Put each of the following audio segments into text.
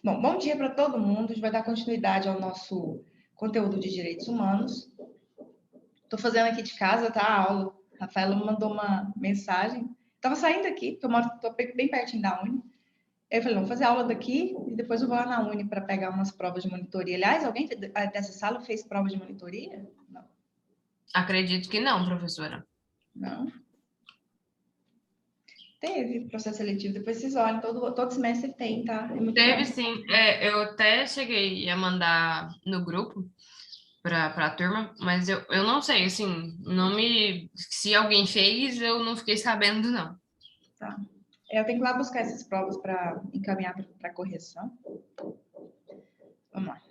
Bom dia para todo mundo. A gente vai dar continuidade ao nosso conteúdo de direitos humanos. Estou fazendo aqui de casa, tá? A aula. A Rafaela me mandou uma mensagem. Estava saindo aqui, porque eu estou bem pertinho da Uni. Eu falei, não, vou fazer aula daqui e depois eu vou lá na Uni para pegar umas provas de monitoria. Aliás, alguém dessa sala fez prova de monitoria? Não. Acredito que não, professora. Não. Teve processo seletivo. Depois vocês olham, todo semestre tem, tá? É muito Teve bom. sim. Eu até cheguei a mandar no grupo para a turma, mas eu não sei, assim, não me. Se alguém fez, eu não fiquei sabendo, não. Tá. Eu tenho que ir lá buscar essas provas para encaminhar para correção. Vamos lá.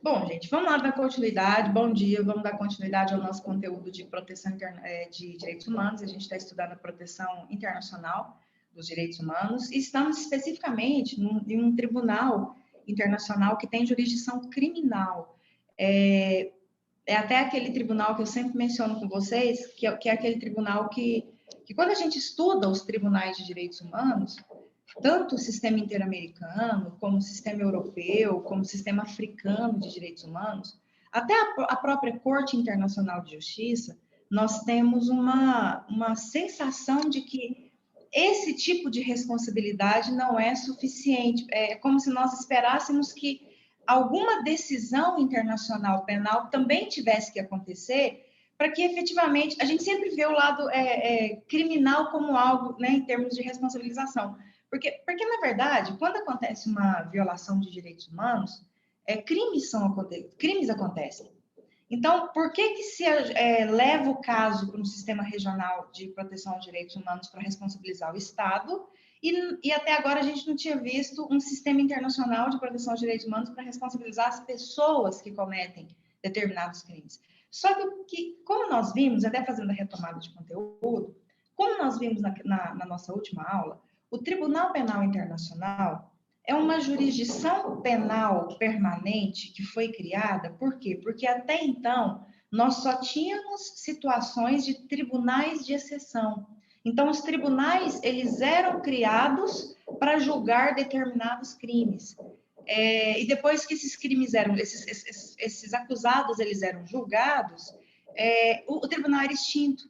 Bom, gente, vamos lá dar continuidade. Bom dia, vamos dar continuidade ao nosso conteúdo de proteção de direitos humanos. A gente está estudando a proteção internacional dos direitos humanos e estamos especificamente em um tribunal internacional que tem jurisdição criminal. É até aquele tribunal que eu sempre menciono com vocês, que é aquele tribunal que quando a gente estuda os tribunais de direitos humanos, tanto o sistema interamericano, como o sistema europeu, como o sistema africano de direitos humanos, até a própria Corte Internacional de Justiça, nós temos uma sensação de que esse tipo de responsabilidade não é suficiente. É como se nós esperássemos que alguma decisão internacional penal também tivesse que acontecer para que efetivamente a gente sempre vê o lado criminal como algo, né, em termos de responsabilização. Porque, na verdade, quando acontece uma violação de direitos humanos, crimes acontecem. Então, por que se leva o caso para um sistema regional de proteção aos direitos humanos para responsabilizar o Estado e até agora a gente não tinha visto um sistema internacional de proteção aos direitos humanos para responsabilizar as pessoas que cometem determinados crimes? Só que como nós vimos, até fazendo a retomada de conteúdo, como nós vimos na nossa última aula, o Tribunal Penal Internacional é uma jurisdição penal permanente que foi criada, por quê? Porque até então nós só tínhamos situações de tribunais de exceção. Então, os tribunais, eles eram criados para julgar determinados crimes. E depois que esses crimes esses acusados, eles eram julgados, o tribunal era extinto.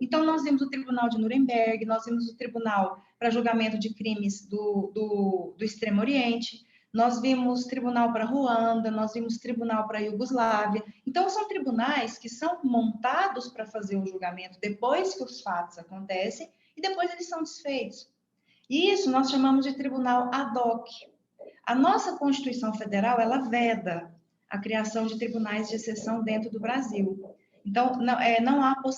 Então, nós vimos o Tribunal de Nuremberg, nós vimos o Tribunal para Julgamento de Crimes do Extremo Oriente, nós vimos Tribunal para Ruanda, nós vimos Tribunal para Iugoslávia. Então, são tribunais que são montados para fazer o julgamento depois que os fatos acontecem e depois eles são desfeitos. E isso nós chamamos de tribunal ad hoc. A nossa Constituição Federal, ela veda a criação de tribunais de exceção dentro do Brasil. Então,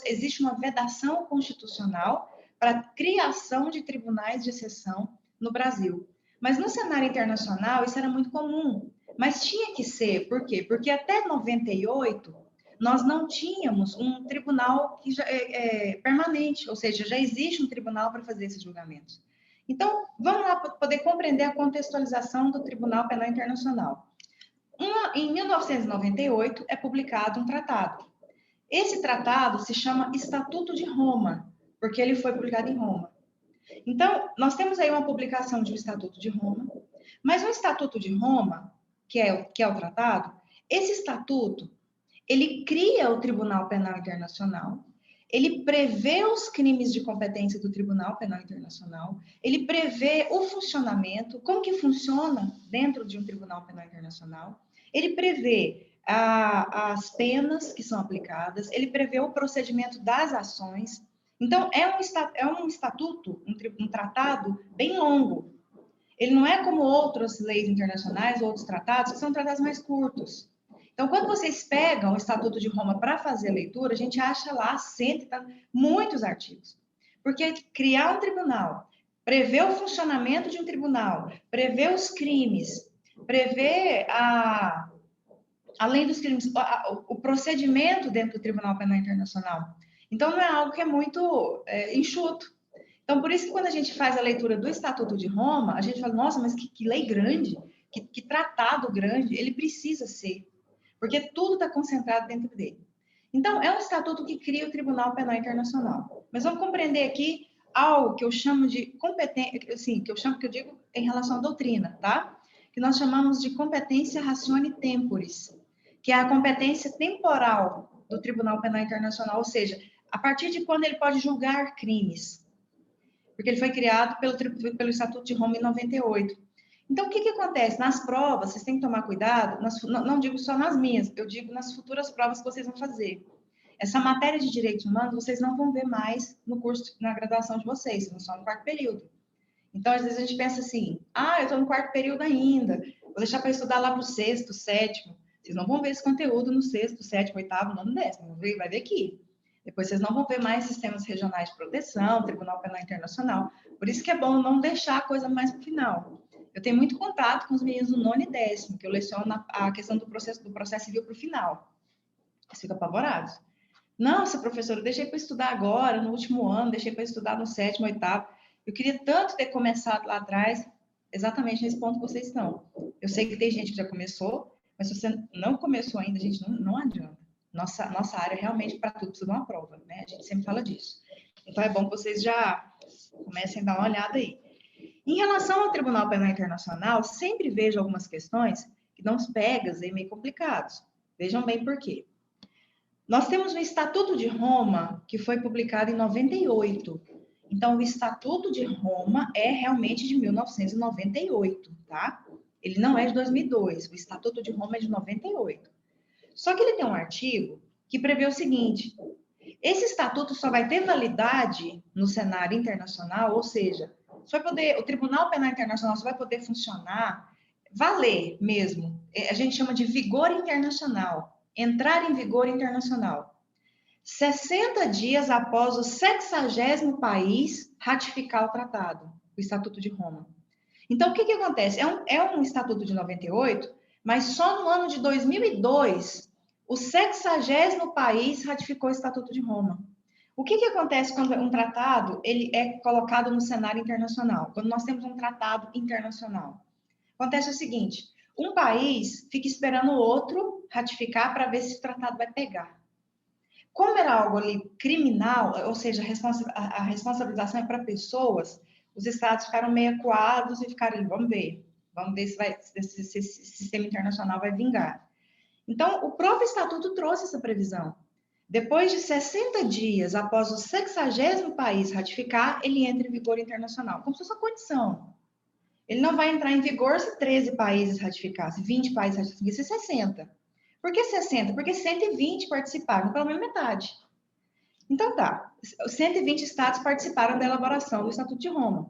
existe uma vedação constitucional para a criação de tribunais de exceção no Brasil. Mas no cenário internacional, isso era muito comum. Mas tinha que ser, por quê? Porque até 98, nós não tínhamos um tribunal que permanente, ou seja, já existe um tribunal para fazer esses julgamentos. Então, vamos lá poder compreender a contextualização do Tribunal Penal Internacional. Em 1998, é publicado um tratado. Esse tratado se chama Estatuto de Roma, porque ele foi publicado em Roma. Então, nós temos aí uma publicação de um Estatuto de Roma, mas o Estatuto de Roma, que é o tratado, esse estatuto, ele cria o Tribunal Penal Internacional, ele prevê os crimes de competência do Tribunal Penal Internacional, ele prevê o funcionamento, como que funciona dentro de um Tribunal Penal Internacional, ele prevê as penas que são aplicadas, ele prevê o procedimento das ações. Então, é um estatuto, um tratado bem longo. Ele não é como outras leis internacionais, outros tratados, que são tratados mais curtos. Então, quando vocês pegam o Estatuto de Roma para fazer a leitura, a gente acha lá muitos artigos. Porque criar um tribunal, prever o funcionamento de um tribunal, prever os crimes, prever além dos crimes, o procedimento dentro do Tribunal Penal Internacional. Então, não é algo que é muito enxuto. Então, por isso que quando a gente faz a leitura do Estatuto de Roma, a gente fala, nossa, mas que lei grande, que tratado grande, ele precisa ser, porque tudo está concentrado dentro dele. Então, é um estatuto que cria o Tribunal Penal Internacional. Mas vamos compreender aqui algo que eu chamo de competência, assim, que eu digo em relação à doutrina, tá? Que nós chamamos de competência ratione temporis, que é a competência temporal do Tribunal Penal Internacional, ou seja, a partir de quando ele pode julgar crimes, porque ele foi criado pelo Estatuto de Roma em 98. Então, o que acontece? Nas provas, vocês têm que tomar cuidado, não digo só nas minhas, eu digo nas futuras provas que vocês vão fazer. Essa matéria de direitos humanos, vocês não vão ver mais no curso, na graduação de vocês, só no quarto período. Então, às vezes a gente pensa assim, eu estou no quarto período ainda, vou deixar para estudar lá para o sexto, sétimo. Vocês não vão ver esse conteúdo no sexto, sétimo, oitavo, nono, décimo, vai ver aqui. Depois vocês não vão ver mais sistemas regionais de proteção, Tribunal Penal Internacional. Por isso que é bom não deixar a coisa mais para o final. Eu tenho muito contato com os meninos do nono e décimo, que eu leciono a questão do processo civil para o final. Eles ficam apavorados. Nossa, professora, eu deixei para estudar agora, no último ano, deixei para estudar no sétimo, oitavo. Eu queria tanto ter começado lá atrás, exatamente nesse ponto que vocês estão. Eu sei que tem gente que já começou, mas se você não começou ainda, a gente não adianta. Nossa área realmente para tudo precisa de uma prova, né? A gente sempre fala disso. Então é bom que vocês já comecem a dar uma olhada aí. Em relação ao Tribunal Penal Internacional, sempre vejo algumas questões que dão uns pegas aí meio complicados. Vejam bem por quê. Nós temos o Estatuto de Roma, que foi publicado em 98. Então, o Estatuto de Roma é realmente de 1998, tá? Ele não é de 2002. O Estatuto de Roma é de 98. Só que ele tem um artigo que prevê o seguinte: esse estatuto só vai ter validade no cenário internacional, ou seja, o Tribunal Penal Internacional só vai poder funcionar, valer mesmo. A gente chama de vigor internacional. Entrar em vigor internacional. 60 dias após o 60º país ratificar o tratado, o Estatuto de Roma. Então, o que acontece? É um Estatuto de 98, mas só no ano de 2002, o 60º país ratificou o Estatuto de Roma. O que acontece quando um tratado ele é colocado no cenário internacional? Quando nós temos um tratado internacional. Acontece o seguinte: um país fica esperando o outro ratificar para ver se o tratado vai pegar. Como era algo ali criminal, ou seja, a responsabilização é para pessoas, os estados ficaram meio acuados e ficaram ali, vamos ver se esse sistema internacional vai vingar. Então, o próprio estatuto trouxe essa previsão. Depois de 60 dias após o 60º país ratificar, ele entra em vigor internacional, como se fosse uma condição. Ele não vai entrar em vigor se 13 países ratificassem, 20 países ratificassem, 60. Por que 60? Porque 120 participaram, pelo menos metade. Então tá, 120 estados participaram da elaboração do Estatuto de Roma.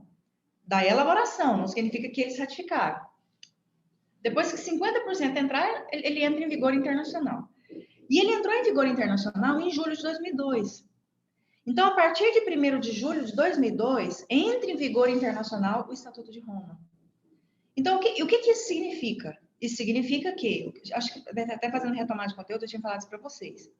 Da elaboração, não significa que eles ratificaram. Depois que 50% entrar, ele entra em vigor internacional. E ele entrou em vigor internacional em julho de 2002. Então, a partir de 1º de julho de 2002, entra em vigor internacional o Estatuto de Roma. Então, o que isso significa? Isso significa que, acho que até fazendo retomada de conteúdo, eu tinha falado isso para vocês.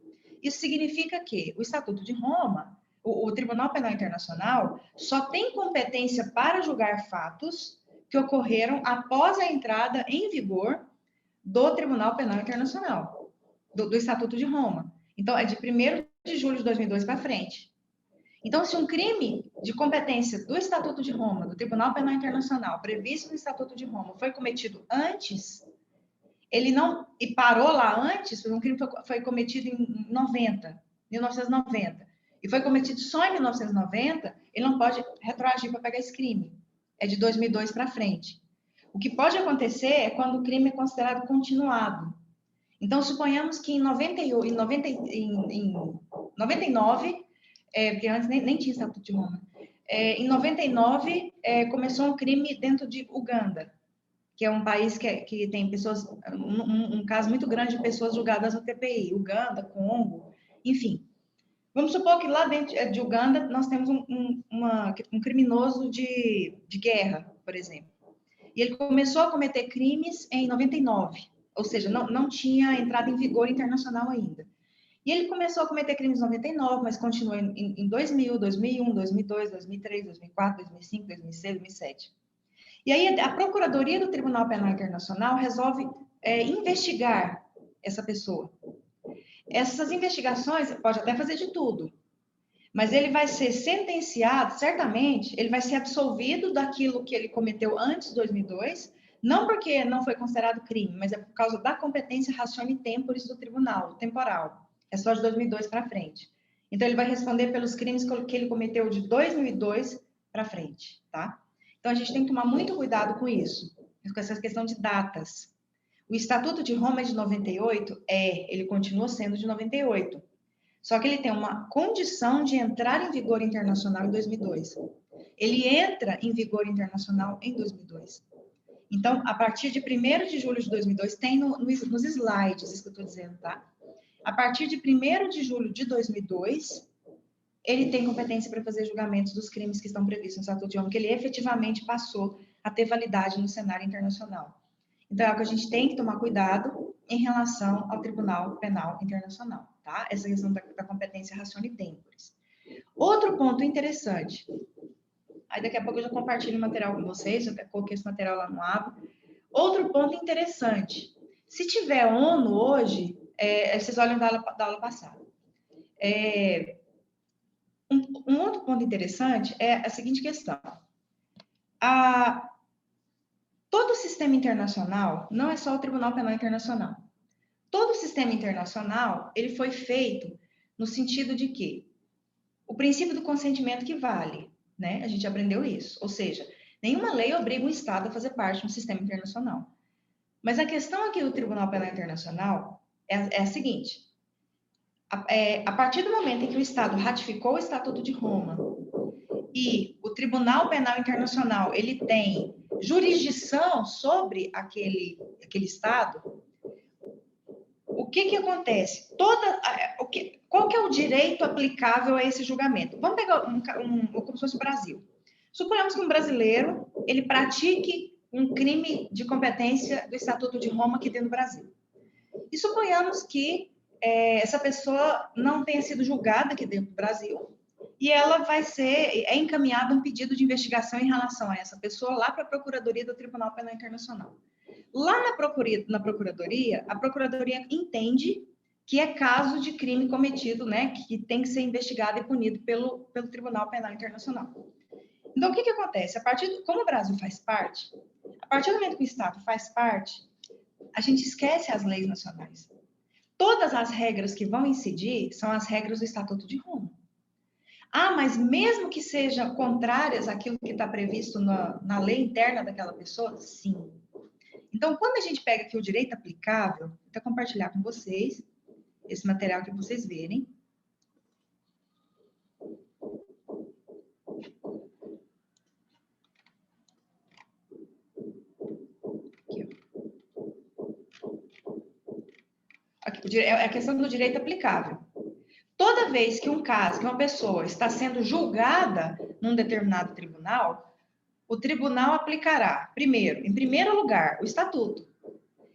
Isso significa que o Estatuto de Roma, o Tribunal Penal Internacional, só tem competência para julgar fatos que ocorreram após a entrada em vigor do Tribunal Penal Internacional, do Estatuto de Roma. Então, é de 1º de julho de 2002 para frente. Então, se um crime de competência do Estatuto de Roma, do Tribunal Penal Internacional, previsto no Estatuto de Roma, foi cometido antes, ele não... E parou lá antes, um crime foi cometido em 1990, e foi cometido só em 1990, ele não pode retroagir para pegar esse crime. É de 2002 para frente. O que pode acontecer é quando o crime é considerado continuado. Então, suponhamos que em 99... porque antes nem tinha Estatuto de Roma. Em 99, começou um crime dentro de Uganda, que é um país que tem pessoas, um caso muito grande de pessoas julgadas no TPI, Uganda, Congo, enfim. Vamos supor que lá dentro de Uganda nós temos um criminoso de guerra, por exemplo. E ele começou a cometer crimes em 99, ou seja, não tinha entrado em vigor internacional ainda. E ele começou a cometer crimes em 99, mas continuou em 2000, 2001, 2002, 2003, 2004, 2005, 2006, 2007. E aí a Procuradoria do Tribunal Penal Internacional resolve investigar essa pessoa. Essas investigações, pode até fazer de tudo, Mas ele vai ser sentenciado, certamente, ele vai ser absolvido daquilo que ele cometeu antes de 2002, não porque não foi considerado crime, mas é por causa da competência ratione temporis do tribunal, temporal. É só de 2002 para frente. Então, ele vai responder pelos crimes que ele cometeu de 2002 para frente, tá? Então, a gente tem que tomar muito cuidado com isso, com essa questão de datas. O Estatuto de Roma é de 98? Ele continua sendo de 98. Só que ele tem uma condição de entrar em vigor internacional em 2002. Ele entra em vigor internacional em 2002. Então, a partir de 1º de julho de 2002, tem nos slides, isso que eu estou dizendo, tá? A partir de 1º de julho de 2002, ele tem competência para fazer julgamentos dos crimes que estão previstos no Estatuto de Roma, que ele efetivamente passou a ter validade no cenário internacional. Então, é o que a gente tem que tomar cuidado em relação ao Tribunal Penal Internacional, tá? Essa questão da competência ratione temporis. Outro ponto interessante, aí daqui a pouco eu já compartilho o material com vocês, eu coloquei esse material lá no ABA. Outro ponto interessante, se tiver ONU hoje, vocês olham da aula passada. Um outro ponto interessante é a seguinte questão. Todo o sistema internacional, não é só o Tribunal Penal Internacional. Todo o sistema internacional, ele foi feito no sentido de que o princípio do consentimento que vale, né? A gente aprendeu isso. Ou seja, nenhuma lei obriga um Estado a fazer parte de um sistema internacional. Mas a questão aqui do Tribunal Penal Internacional é a seguinte. A partir do momento em que o Estado ratificou o Estatuto de Roma e o Tribunal Penal Internacional, ele tem jurisdição sobre aquele Estado, o que acontece? Qual que é o direito aplicável a esse julgamento? Vamos pegar como se fosse o Brasil. Suponhamos que um brasileiro, ele pratique um crime de competência do Estatuto de Roma aqui dentro do Brasil. E suponhamos que essa pessoa não tenha sido julgada aqui dentro do Brasil e ela é encaminhado um pedido de investigação em relação a essa pessoa lá para a Procuradoria do Tribunal Penal Internacional. Lá na Procuradoria, a Procuradoria entende que é caso de crime cometido, né, que tem que ser investigado e punido pelo Tribunal Penal Internacional. Então, o que acontece? Como o Brasil faz parte, a partir do momento que o Estado faz parte, a gente esquece as leis nacionais. Todas as regras que vão incidir são as regras do Estatuto de Roma. Mas mesmo que sejam contrárias àquilo que está previsto na lei interna daquela pessoa, sim. Então, quando a gente pega aqui o direito aplicável, vou até compartilhar com vocês esse material que vocês verem. Aqui, é a questão do direito aplicável. Toda vez que uma pessoa está sendo julgada num determinado tribunal, o tribunal aplicará, em primeiro lugar, o estatuto.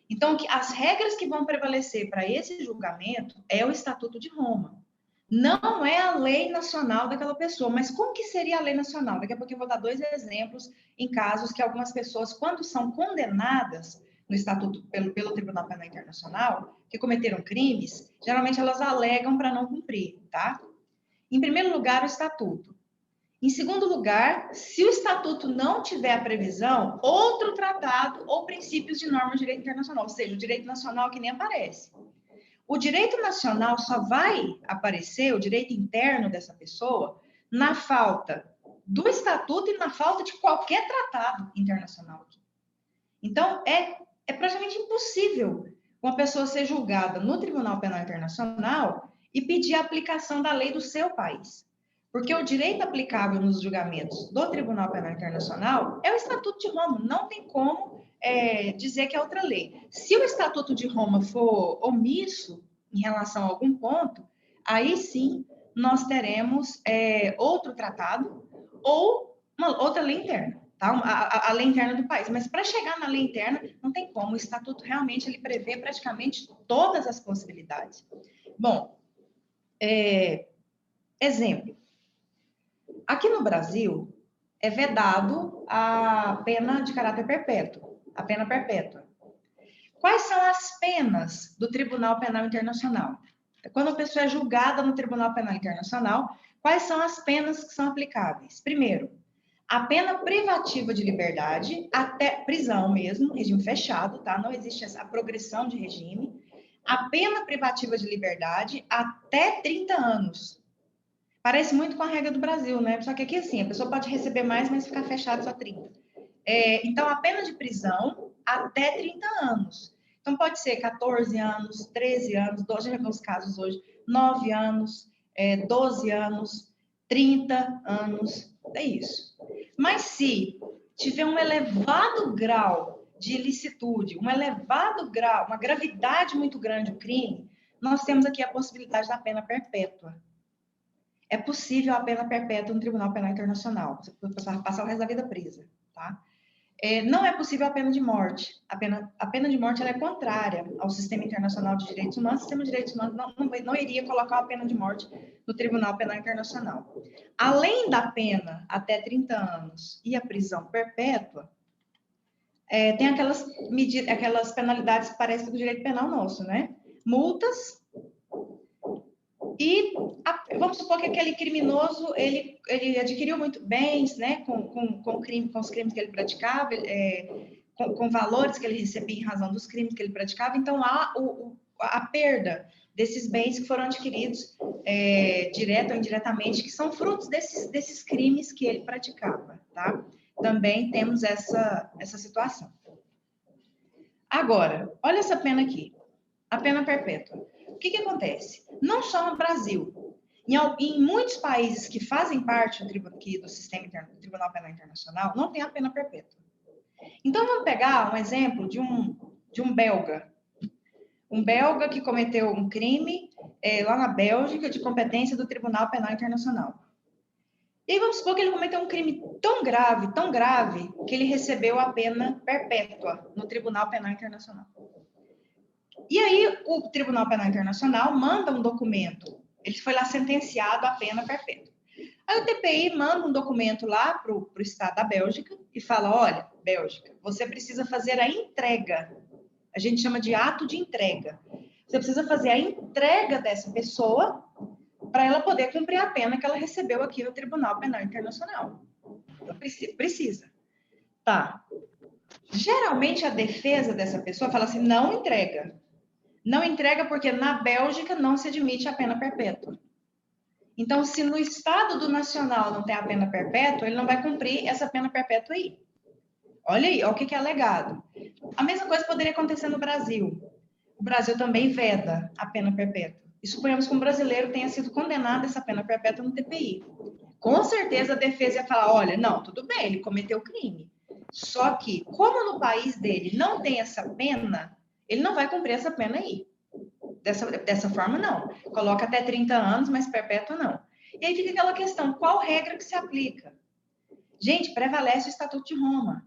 Então, as regras que vão prevalecer para esse julgamento é o Estatuto de Roma. Não é a lei nacional daquela pessoa, mas como que seria a lei nacional? Daqui a pouco eu vou dar 2 exemplos em casos que algumas pessoas, quando são condenadas no Estatuto pelo Tribunal Penal Internacional, que cometeram crimes, geralmente elas alegam para não cumprir, tá? Em primeiro lugar, o Estatuto. Em segundo lugar, se o Estatuto não tiver a previsão, outro tratado ou princípios de norma de direito internacional, ou seja, o direito nacional que nem aparece. O direito nacional só vai aparecer, o direito interno dessa pessoa, na falta do Estatuto e na falta de qualquer tratado internacional. Então, é praticamente impossível uma pessoa ser julgada no Tribunal Penal Internacional e pedir a aplicação da lei do seu país. Porque o direito aplicável nos julgamentos do Tribunal Penal Internacional é o Estatuto de Roma. Não tem como dizer que é outra lei. Se o Estatuto de Roma for omisso em relação a algum ponto, aí sim nós teremos outro tratado ou outra lei interna, tá? A lei interna do país. Mas para chegar na lei interna, não tem como. O Estatuto realmente ele prevê praticamente todas as possibilidades. Bom, exemplo. Aqui no Brasil, é vedado a pena de caráter perpétuo, a pena perpétua. Quais são as penas do Tribunal Penal Internacional? Quando a pessoa é julgada no Tribunal Penal Internacional, Quais são as penas que são aplicáveis? Primeiro, a pena privativa de liberdade, até prisão mesmo, regime fechado, tá? Não existe essa progressão de regime. A pena privativa de liberdade até 30 anos. Parece muito com a regra do Brasil, né? Só que aqui, assim, a pessoa pode receber mais, mas ficar fechado só 30. Então, a pena de prisão até 30 anos. Então, pode ser 14 anos, 13 anos, já viu os casos hoje, 9 anos, 12 anos, 30 anos, é isso. Mas se tiver um elevado grau de ilicitude, um elevado grau, uma gravidade muito grande do crime, nós temos aqui a possibilidade da pena perpétua. É possível a pena perpétua no Tribunal Penal Internacional. Você pode passar o resto da vida presa, tá? Não é possível a pena de morte. A pena de morte ela é contrária ao sistema internacional de direitos humanos. O sistema de direitos humanos não iria colocar a pena de morte no Tribunal Penal Internacional. Além da pena até 30 anos e a prisão perpétua, tem aquelas penalidades que parecem do direito penal nosso, né? Multas e vamos supor que aquele criminoso ele adquiriu muito bens, né, com os crimes que ele praticava, com valores que ele recebia em razão dos crimes que ele praticava. Então há a perda desses bens que foram adquiridos direto ou indiretamente, que são frutos desses crimes que ele praticava, tá? Também temos essa situação. Agora, olha essa pena aqui, a pena perpétua. O que acontece? Não só no Brasil, em muitos países que fazem parte do sistema do Tribunal Penal Internacional, não tem a pena perpétua. Então, vamos pegar um exemplo de um belga. Um belga que cometeu um crime lá na Bélgica de competência do Tribunal Penal Internacional. E aí vamos supor que ele cometeu um crime tão grave, que ele recebeu a pena perpétua no Tribunal Penal Internacional. E aí o Tribunal Penal Internacional manda um documento. Ele foi lá sentenciado à pena perpétua. Aí o TPI manda um documento lá para o Estado da Bélgica e fala, olha, Bélgica, você precisa fazer a entrega. A gente chama de ato de entrega. Você precisa fazer a entrega dessa pessoa para ela poder cumprir a pena que ela recebeu aqui no Tribunal Penal Internacional. Então, precisa. Tá. Geralmente, a defesa dessa pessoa fala assim, não entrega. Não entrega porque na Bélgica não se admite a pena perpétua. Então, se no Estado do Nacional não tem a pena perpétua, ele não vai cumprir essa pena perpétua aí. Olha aí, olha o que é alegado. A mesma coisa poderia acontecer no Brasil. O Brasil também veda a pena perpétua. E suponhamos que um brasileiro tenha sido condenado a essa pena perpétua no TPI. Com certeza a defesa ia falar, olha, não, tudo bem, ele cometeu crime. Só que, como no país dele não tem essa pena, ele não vai cumprir essa pena aí. Dessa forma, não. Coloca até 30 anos, mas perpétua não. E aí fica aquela questão, qual regra que se aplica? Gente, prevalece o Estatuto de Roma.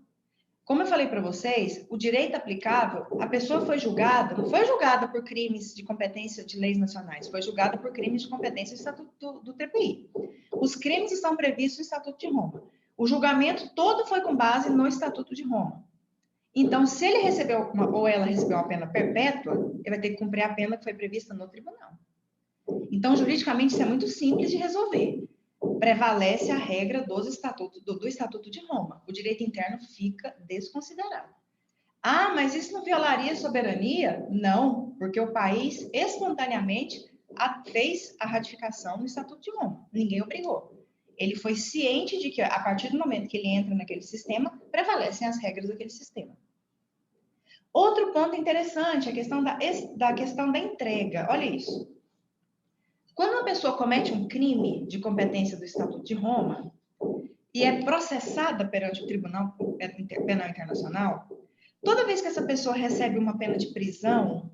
Como eu falei para vocês, o direito aplicável, a pessoa foi julgada, não foi julgada por crimes de competência de leis nacionais, foi julgada por crimes de competência do Estatuto do TPI. Os crimes estão previstos no Estatuto de Roma. O julgamento todo foi com base no Estatuto de Roma. Então, se ele recebeu ou ela recebeu uma pena perpétua, ele vai ter que cumprir a pena que foi prevista no tribunal. Então, juridicamente, isso é muito simples de resolver. Prevalece a regra do Estatuto de Roma. O direito interno fica desconsiderado. Ah, mas isso não violaria a soberania? Não, porque o país espontaneamente fez a ratificação do Estatuto de Roma. Ninguém obrigou. Ele foi ciente de que, a partir do momento que ele entra naquele sistema, prevalecem as regras daquele sistema. Outro ponto interessante, a questão da questão da entrega. Olha isso. Quando uma pessoa comete um crime de competência do Estatuto de Roma e é processada perante o Tribunal Penal Internacional, toda vez que essa pessoa recebe uma pena de prisão,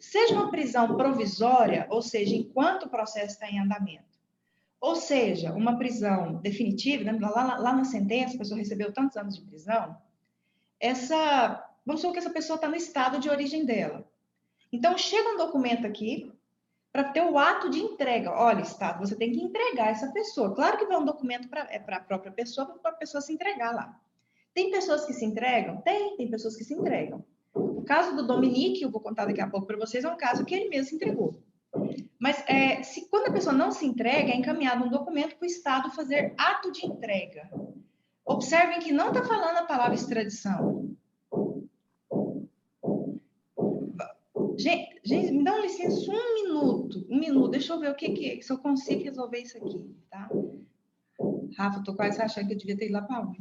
seja uma prisão provisória, ou seja, enquanto o processo está em andamento, ou seja, uma prisão definitiva, né? lá na sentença, a pessoa recebeu tantos anos de prisão, vamos supor que essa pessoa está no estado de origem dela. Então, chega um documento aqui para ter o ato de entrega. Olha, Estado, você tem que entregar essa pessoa. Claro que vai um documento para a própria pessoa, para a pessoa se entregar lá. Tem pessoas que se entregam? Tem pessoas que se entregam. O caso do Dominique, eu vou contar daqui a pouco para vocês, é um caso que ele mesmo se entregou. Mas quando a pessoa não se entrega, é encaminhado um documento para o Estado fazer ato de entrega. Observem que não está falando a palavra extradição. Gente, me dá uma licença, um minuto, deixa eu ver o que se eu consigo resolver isso aqui, tá? Rafa, tô quase achando que eu devia ter ido lá para onde.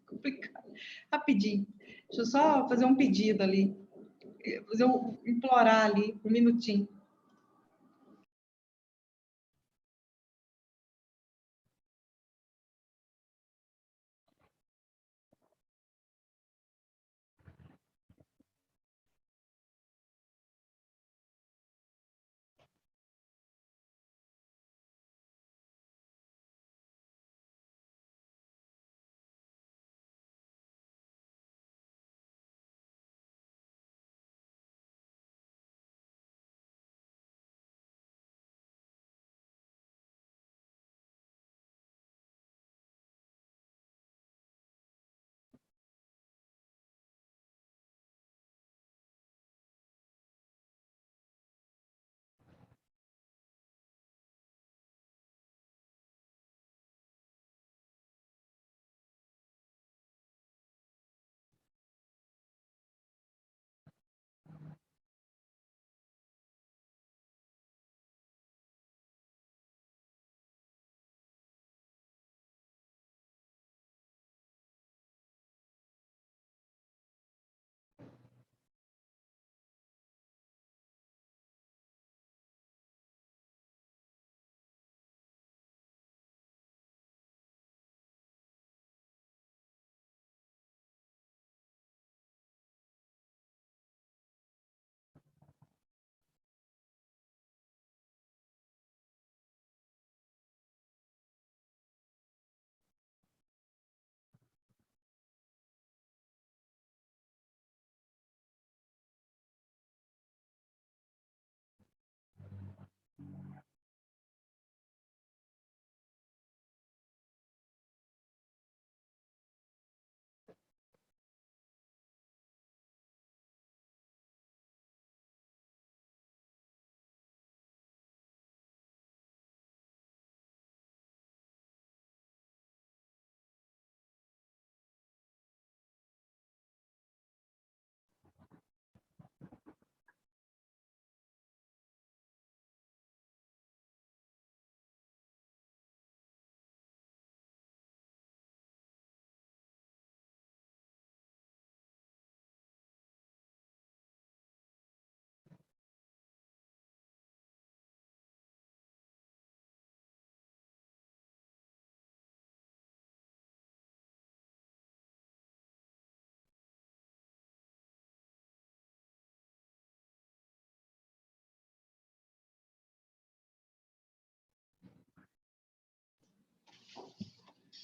Complicado. Rapidinho, deixa eu só fazer um pedido ali, implorar ali, um minutinho.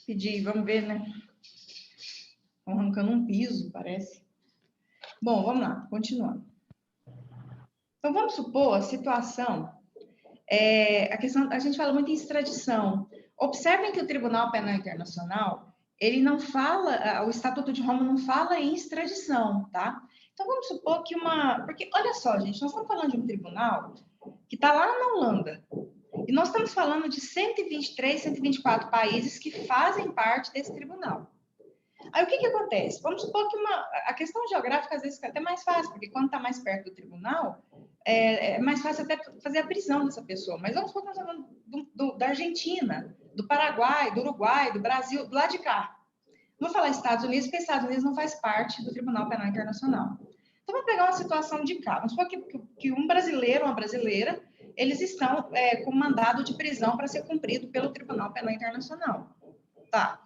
Pedir, vamos ver, né? Estão arrancando um piso, parece. Bom, vamos lá, continuando. Então, vamos supor a situação, a questão, a gente fala muito em extradição. Observem que o Tribunal Penal Internacional, ele não fala, o Estatuto de Roma não fala em extradição, tá? Então, vamos supor que porque, olha só, gente, nós estamos falando de um tribunal que está lá na Holanda, e nós estamos falando de 123, 124 países que fazem parte desse tribunal. Aí o que acontece? Vamos supor que a questão geográfica às vezes fica até mais fácil, porque quando está mais perto do tribunal, é mais fácil até fazer a prisão dessa pessoa. Mas vamos supor que nós estamos falando da Argentina, do Paraguai, do Uruguai, do Brasil, do lado de cá. Não vou falar Estados Unidos, porque Estados Unidos não faz parte do Tribunal Penal Internacional. Então, vamos pegar uma situação de cá. Vamos supor que um brasileiro, uma brasileira, eles estão com mandado de prisão para ser cumprido pelo Tribunal Penal Internacional. Tá.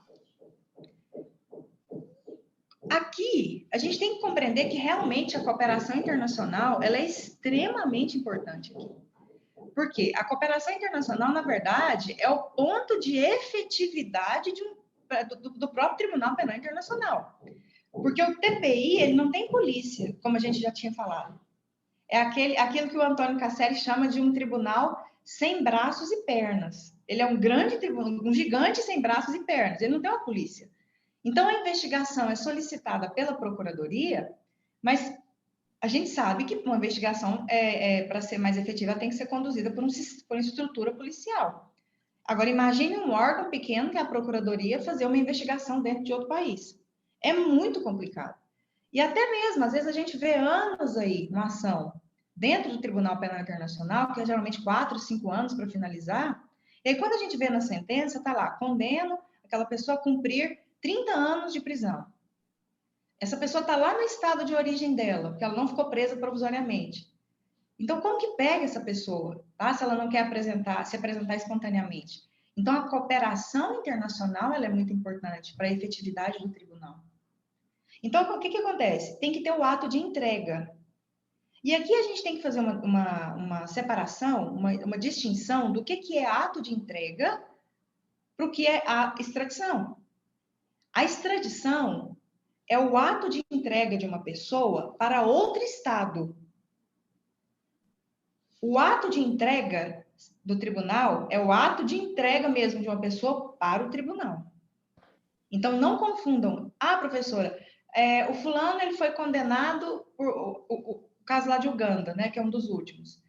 Aqui, a gente tem que compreender que realmente a cooperação internacional ela é extremamente importante aqui. Por quê? A cooperação internacional, na verdade, é o ponto de efetividade do próprio Tribunal Penal Internacional. Porque o TPI, ele não tem polícia, como a gente já tinha falado. É aquilo que o Antônio Casselli chama de um tribunal sem braços e pernas. Ele é um grande tribunal, um gigante sem braços e pernas. Ele não tem uma polícia. Então, a investigação é solicitada pela Procuradoria, mas A gente sabe que uma investigação, para ser mais efetiva, ela tem que ser conduzida por uma estrutura policial. Agora, imagine um órgão pequeno, que é a Procuradoria, fazer uma investigação dentro de outro país. É muito complicado. E até mesmo, às vezes, a gente vê anos aí, uma ação dentro do Tribunal Penal Internacional, que é geralmente 4, 5 anos para finalizar, e aí quando a gente vê na sentença, está lá, condeno aquela pessoa a cumprir 30 anos de prisão. Essa pessoa está lá no estado de origem dela, porque ela não ficou presa provisoriamente. Então, como que pega essa pessoa, tá? Se ela não quer se apresentar espontaneamente? Então, a cooperação internacional ela é muito importante para a efetividade do tribunal. Então, o que acontece? Tem que ter o ato de entrega. E aqui a gente tem que fazer uma separação, uma distinção do que é ato de entrega para o que é a extradição. A extradição é o ato de entrega de uma pessoa para outro estado. O ato de entrega do tribunal é o ato de entrega mesmo de uma pessoa para o tribunal. Então, não confundam. Ah, professora, o fulano ele foi condenado por o caso lá de Uganda, né, que é um dos últimos.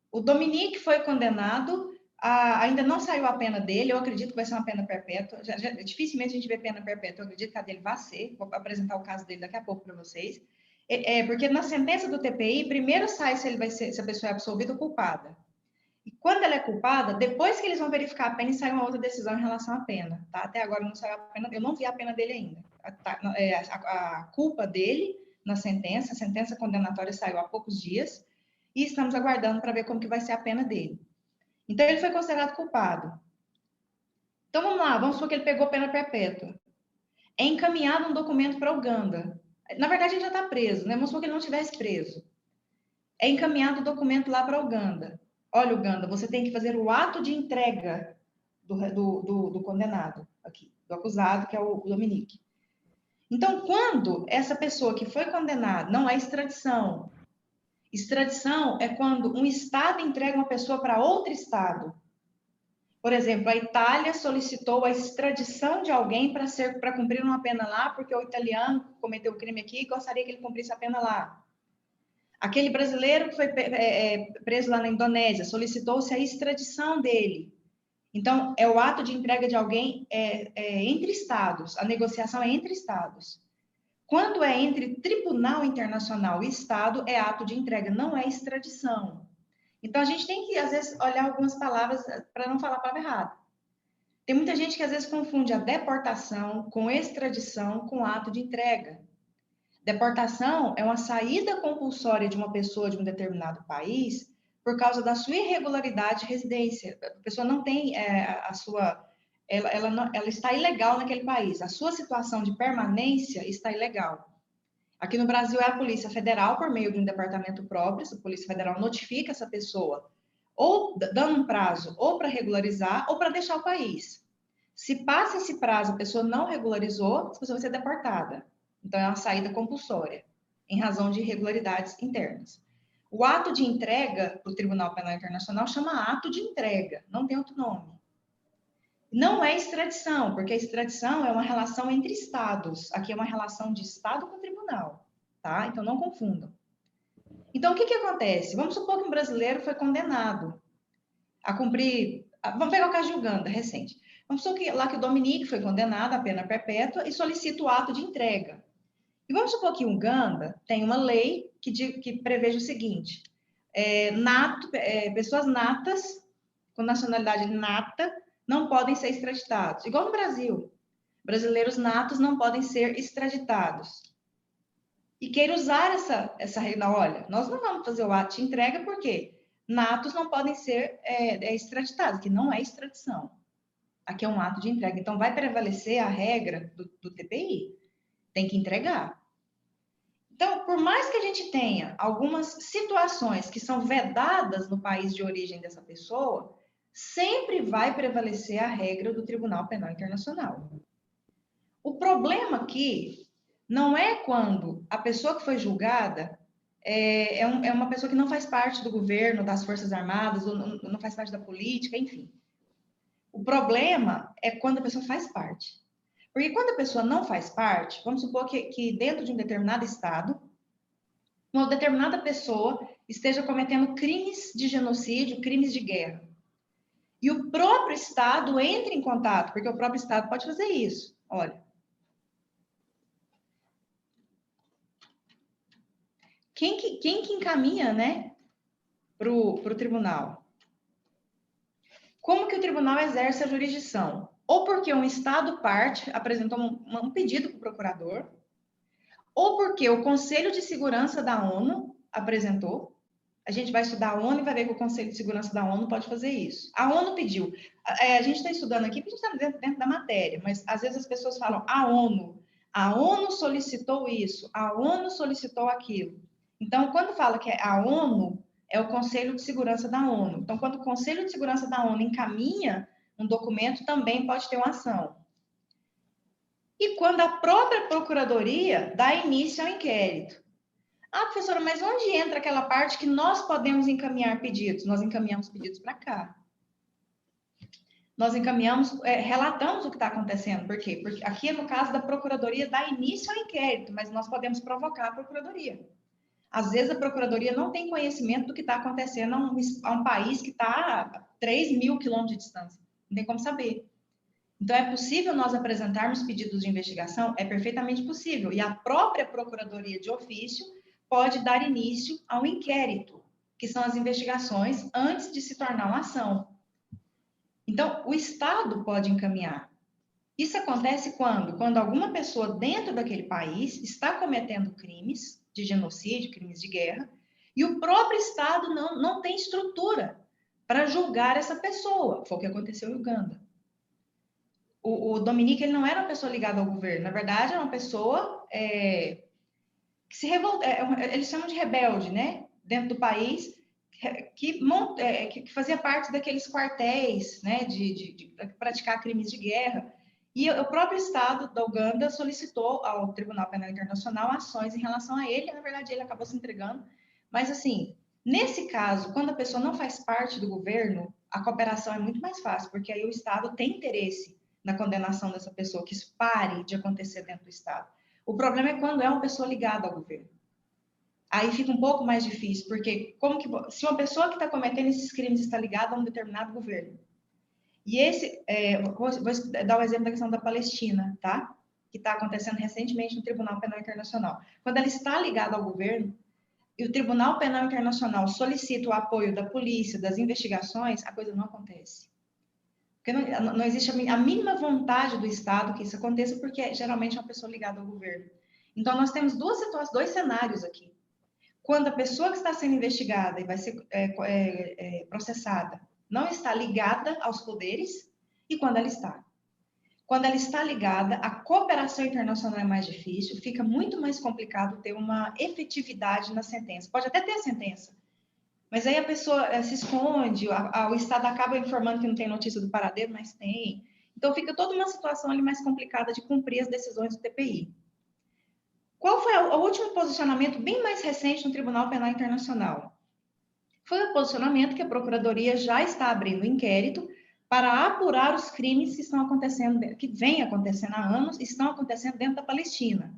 O Dominique foi condenado, ainda não saiu a pena dele, eu acredito que vai ser uma pena perpétua. Dificilmente a gente vê pena perpétua, eu acredito que a dele vai ser. Vou apresentar o caso dele daqui a pouco para vocês. Porque na sentença do TPI, primeiro sai se a pessoa é absolvida ou culpada. E quando ela é culpada, depois que eles vão verificar a pena, sai uma outra decisão em relação à pena. Tá? Até agora não saiu a pena, eu não vi a pena dele ainda. A culpa dele na sentença, a sentença condenatória saiu há poucos dias, e estamos aguardando para ver como que vai ser a pena dele. Então, ele foi considerado culpado. Então, vamos lá, vamos supor que ele pegou pena perpétua. É encaminhado um documento para Uganda. Na verdade, ele já está preso, né? Vamos supor que ele não estivesse preso. É encaminhado o documento lá para Uganda. Olha, Uganda, você tem que fazer o ato de entrega do condenado aqui, do acusado, que é o Dominique. Então, quando essa pessoa que foi condenada, não é extradição. Extradição é quando um estado entrega uma pessoa para outro estado. Por exemplo, a Itália solicitou a extradição de alguém para cumprir uma pena lá, porque o italiano cometeu um crime aqui e gostaria que ele cumprisse a pena lá. Aquele brasileiro que foi preso lá na Indonésia, solicitou-se a extradição dele. Então, é o ato de entrega de alguém entre estados, a negociação é entre estados. Quando é entre tribunal internacional e estado, é ato de entrega, não é extradição. Então, a gente tem que, às vezes, olhar algumas palavras para não falar a palavra errada. Tem muita gente que, às vezes, confunde a deportação com extradição com ato de entrega. Deportação é uma saída compulsória de uma pessoa de um determinado país por causa da sua irregularidade de residência. A pessoa não tem ela está ilegal naquele país. A sua situação de permanência está ilegal. Aqui no Brasil é a Polícia Federal, por meio de um departamento próprio, a Polícia Federal notifica essa pessoa, ou dando um prazo, ou para regularizar, ou para deixar o país. Se passa esse prazo, a pessoa não regularizou, a pessoa vai ser deportada. Então, é uma saída compulsória, em razão de irregularidades internas. O ato de entrega para o Tribunal Penal Internacional chama ato de entrega, não tem outro nome. Não é extradição, porque a extradição é uma relação entre estados. Aqui é uma relação de estado com tribunal, tá? Então, não confundam. Então, o que acontece? Vamos supor que um brasileiro foi condenado a cumprir... Vamos pegar o caso de Uganda, recente. Vamos supor que lá que o Dominique foi condenado à pena perpétua e solicita o ato de entrega. E vamos supor que Uganda tem uma lei que preveja o seguinte: pessoas natas, com nacionalidade nata, não podem ser extraditados. Igual no Brasil. Brasileiros natos não podem ser extraditados. E queira usar essa regra. Olha, nós não vamos fazer o ato de entrega porque natos não podem ser extraditados, que não é extradição. Aqui é um ato de entrega. Então, vai prevalecer a regra do TPI. Tem que entregar. Então, por mais que a gente tenha algumas situações que são vedadas no país de origem dessa pessoa, sempre vai prevalecer a regra do Tribunal Penal Internacional. O problema aqui não é quando a pessoa que foi julgada é uma pessoa que não faz parte do governo, das Forças Armadas, ou não faz parte da política, enfim. O problema é quando a pessoa faz parte. Porque quando a pessoa não faz parte, vamos supor que dentro de um determinado estado, uma determinada pessoa esteja cometendo crimes de genocídio, crimes de guerra. E o próprio Estado entra em contato, porque o próprio Estado pode fazer isso. Olha. Quem que encaminha, né, para o tribunal? Como que o tribunal exerce a jurisdição? Ou porque um Estado parte apresentou um pedido para o procurador, ou porque o Conselho de Segurança da ONU apresentou. A gente vai estudar a ONU e vai ver que o Conselho de Segurança da ONU pode fazer isso. A ONU pediu. A gente está estudando aqui porque a gente está dentro da matéria, mas às vezes as pessoas falam a ONU solicitou isso, a ONU solicitou aquilo. Então, quando fala que é a ONU, é o Conselho de Segurança da ONU. Então, quando o Conselho de Segurança da ONU encaminha um documento, também pode ter uma ação. E quando a própria Procuradoria dá início ao inquérito. Ah, professora, mas onde entra aquela parte que nós podemos encaminhar pedidos? Nós encaminhamos pedidos para cá. Nós encaminhamos, relatamos o que está acontecendo. Por quê? Porque aqui, no caso da Procuradoria, dá início ao inquérito, mas nós podemos provocar a Procuradoria. Às vezes, a Procuradoria não tem conhecimento do que está acontecendo a um país que está a 3.000 quilômetros de distância. Não tem como saber. Então, é possível nós apresentarmos pedidos de investigação? É perfeitamente possível. E a própria Procuradoria de ofício pode dar início ao inquérito, que são as investigações antes de se tornar uma ação. Então, o Estado pode encaminhar. Isso acontece quando? Quando alguma pessoa dentro daquele país está cometendo crimes de genocídio, crimes de guerra, e o próprio Estado não tem estrutura para julgar essa pessoa. Foi o que aconteceu em Uganda. O Dominique, ele não era uma pessoa ligada ao governo, na verdade, era uma pessoa que se revolta, eles chamam de rebelde, né? Dentro do país, que fazia parte daqueles quartéis, né? De praticar crimes de guerra. E o próprio Estado da Uganda solicitou ao Tribunal Penal Internacional ações em relação a ele. Na verdade, ele acabou se entregando. Mas, assim, nesse caso, quando a pessoa não faz parte do governo, a cooperação é muito mais fácil, porque aí o Estado tem interesse na condenação dessa pessoa, que isso pare de acontecer dentro do Estado. O problema é quando é uma pessoa ligada ao governo. Aí fica um pouco mais difícil, porque se uma pessoa que está cometendo esses crimes está ligada a um determinado governo, e vou dar o exemplo da questão da Palestina, tá? Que está acontecendo recentemente no Tribunal Penal Internacional. Quando ela está ligada ao governo, e o Tribunal Penal Internacional solicita o apoio da polícia, das investigações, a coisa não acontece. Porque não existe a mínima vontade do Estado que isso aconteça, porque geralmente é uma pessoa ligada ao governo. Então, nós temos dois cenários aqui. Quando a pessoa que está sendo investigada e vai ser processada não está ligada aos poderes, e quando ela está. Quando ela está ligada, a cooperação internacional é mais difícil, fica muito mais complicado ter uma efetividade na sentença. Pode até ter a sentença, mas aí a pessoa se esconde, o Estado acaba informando que não tem notícia do paradeiro, mas tem. Então, fica toda uma situação ali mais complicada de cumprir as decisões do TPI. Qual foi o último posicionamento bem mais recente no Tribunal Penal Internacional? Foi o posicionamento que a Procuradoria já está abrindo inquérito para apurar os crimes que estão acontecendo, que vêm acontecendo há anos e estão acontecendo dentro da Palestina.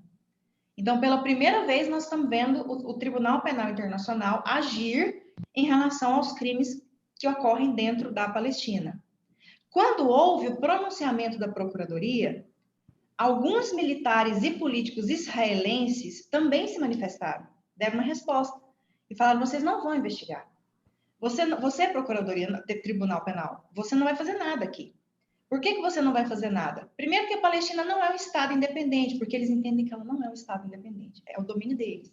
Então, pela primeira vez, nós estamos vendo o Tribunal Penal Internacional agir em relação aos crimes que ocorrem dentro da Palestina. Quando houve o pronunciamento da Procuradoria, alguns militares e políticos israelenses também se manifestaram, deram uma resposta e falaram: vocês não vão investigar. Você é Procuradoria, Tribunal Penal, você não vai fazer nada aqui. Por que você não vai fazer nada? Primeiro que a Palestina não é um Estado independente, porque eles entendem que ela não é um Estado independente, é o domínio deles.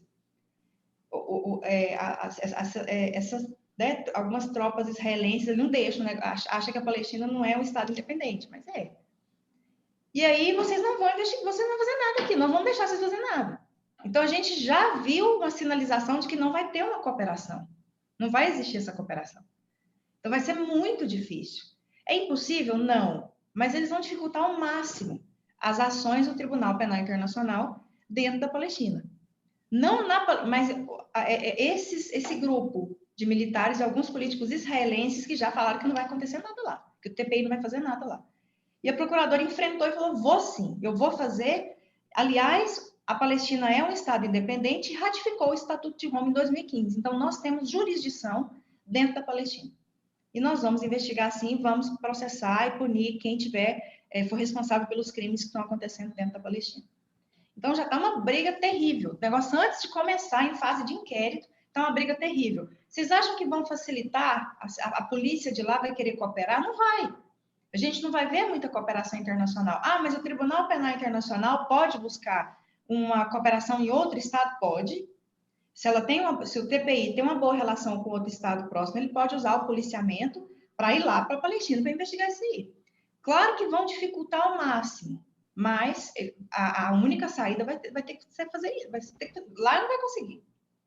Algumas tropas israelenses não deixam, né? Acham que a Palestina não é um Estado independente, mas é. E aí vocês não vão investigar, vocês não vão fazer nada aqui, não vão deixar vocês fazer nada. Então a gente já viu uma sinalização de que não vai ter uma cooperação. Não vai existir essa cooperação. Então vai ser muito difícil. É impossível? Não. Mas eles vão dificultar ao máximo as ações do Tribunal Penal Internacional dentro da Palestina. Mas esse grupo de militares e alguns políticos israelenses que já falaram que não vai acontecer nada lá, que o TPI não vai fazer nada lá. E a procuradora enfrentou e falou: vou sim, eu vou fazer. Aliás, A Palestina é um Estado independente e ratificou o Estatuto de Roma em 2015. Então, nós temos jurisdição dentro da Palestina. E nós vamos investigar, sim, vamos processar e punir quem for responsável pelos crimes que estão acontecendo dentro da Palestina. Então, já está uma briga terrível. O negócio, antes de começar, em fase de inquérito, está uma briga terrível. Vocês acham que vão facilitar? A polícia de lá vai querer cooperar? Não vai. A gente não vai ver muita cooperação internacional. Ah, mas o Tribunal Penal Internacional pode buscar uma cooperação em outro estado? Pode. Se o TPI tem uma boa relação com outro estado próximo, ele pode usar o policiamento para ir lá para a Palestina para investigar isso aí. Claro que vão dificultar ao máximo, mas a única saída vai ter que ser fazer isso. Lá não vai conseguir,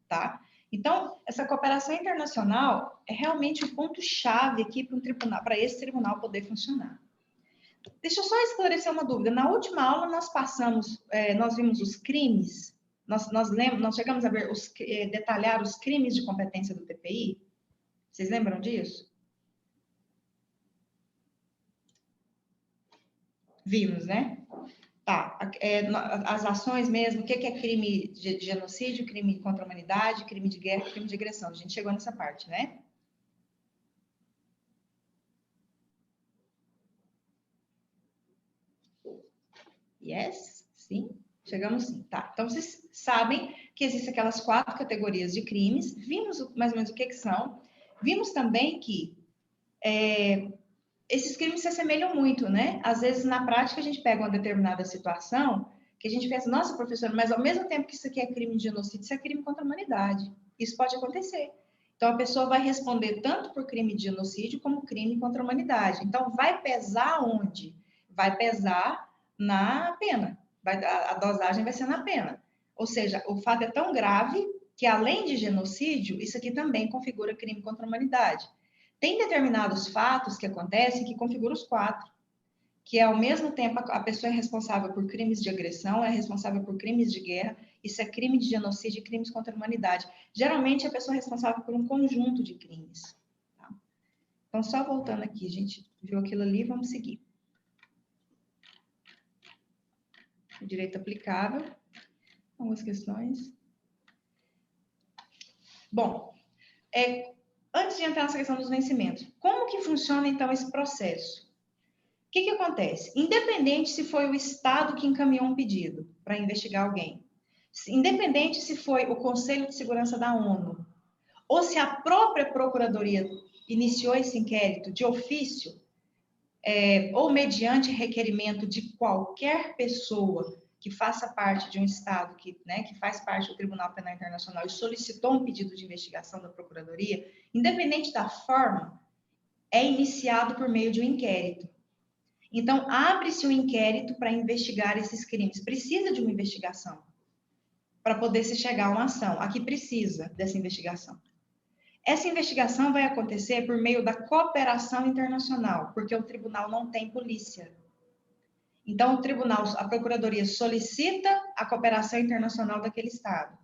tá? Então, essa cooperação internacional é realmente o ponto-chave aqui para esse tribunal poder funcionar. Deixa eu só esclarecer uma dúvida. Na última aula, nós vimos os crimes, nós chegamos a ver, detalhar os crimes de competência do TPI? Vocês lembram disso? Vimos, né? Tá, as ações mesmo, o que é crime de genocídio, crime contra a humanidade, crime de guerra, crime de agressão. A gente chegou nessa parte, né? Yes? Sim? Chegamos sim. Tá, então vocês sabem que existem aquelas 4 categorias de crimes, vimos mais ou menos o que são, vimos também que esses crimes se assemelham muito, né? Às vezes, na prática, a gente pega uma determinada situação que a gente pensa, nossa, professor, mas ao mesmo tempo que isso aqui é crime de genocídio, isso é crime contra a humanidade. Isso pode acontecer. Então, a pessoa vai responder tanto por crime de genocídio como crime contra a humanidade. Então, vai pesar onde? Vai pesar na pena. A dosagem vai ser na pena. Ou seja, o fato é tão grave que, além de genocídio, isso aqui também configura crime contra a humanidade. Tem determinados fatos que acontecem que configuram os 4, que ao mesmo tempo a pessoa é responsável por crimes de agressão, é responsável por crimes de guerra, isso é crime de genocídio e crimes contra a humanidade. Geralmente, a pessoa é responsável por um conjunto de crimes. Tá? Então, só voltando aqui, a gente viu aquilo ali, vamos seguir. O direito aplicável, algumas questões. Bom, antes de entrar nessa questão dos vencimentos, como que funciona, então, esse processo? O que acontece? Independente se foi o Estado que encaminhou um pedido para investigar alguém, independente se foi o Conselho de Segurança da ONU, ou se a própria Procuradoria iniciou esse inquérito de ofício, ou mediante requerimento de qualquer pessoa que faça parte de um Estado que faz parte do Tribunal Penal Internacional e solicitou um pedido de investigação da Procuradoria, independente da forma, é iniciado por meio de um inquérito. Então, abre-se um inquérito para investigar esses crimes. Precisa de uma investigação para poder se chegar a uma ação. Aqui precisa dessa investigação. Essa investigação vai acontecer por meio da cooperação internacional, porque o tribunal não tem polícia. Então, a Procuradoria solicita a cooperação internacional daquele Estado.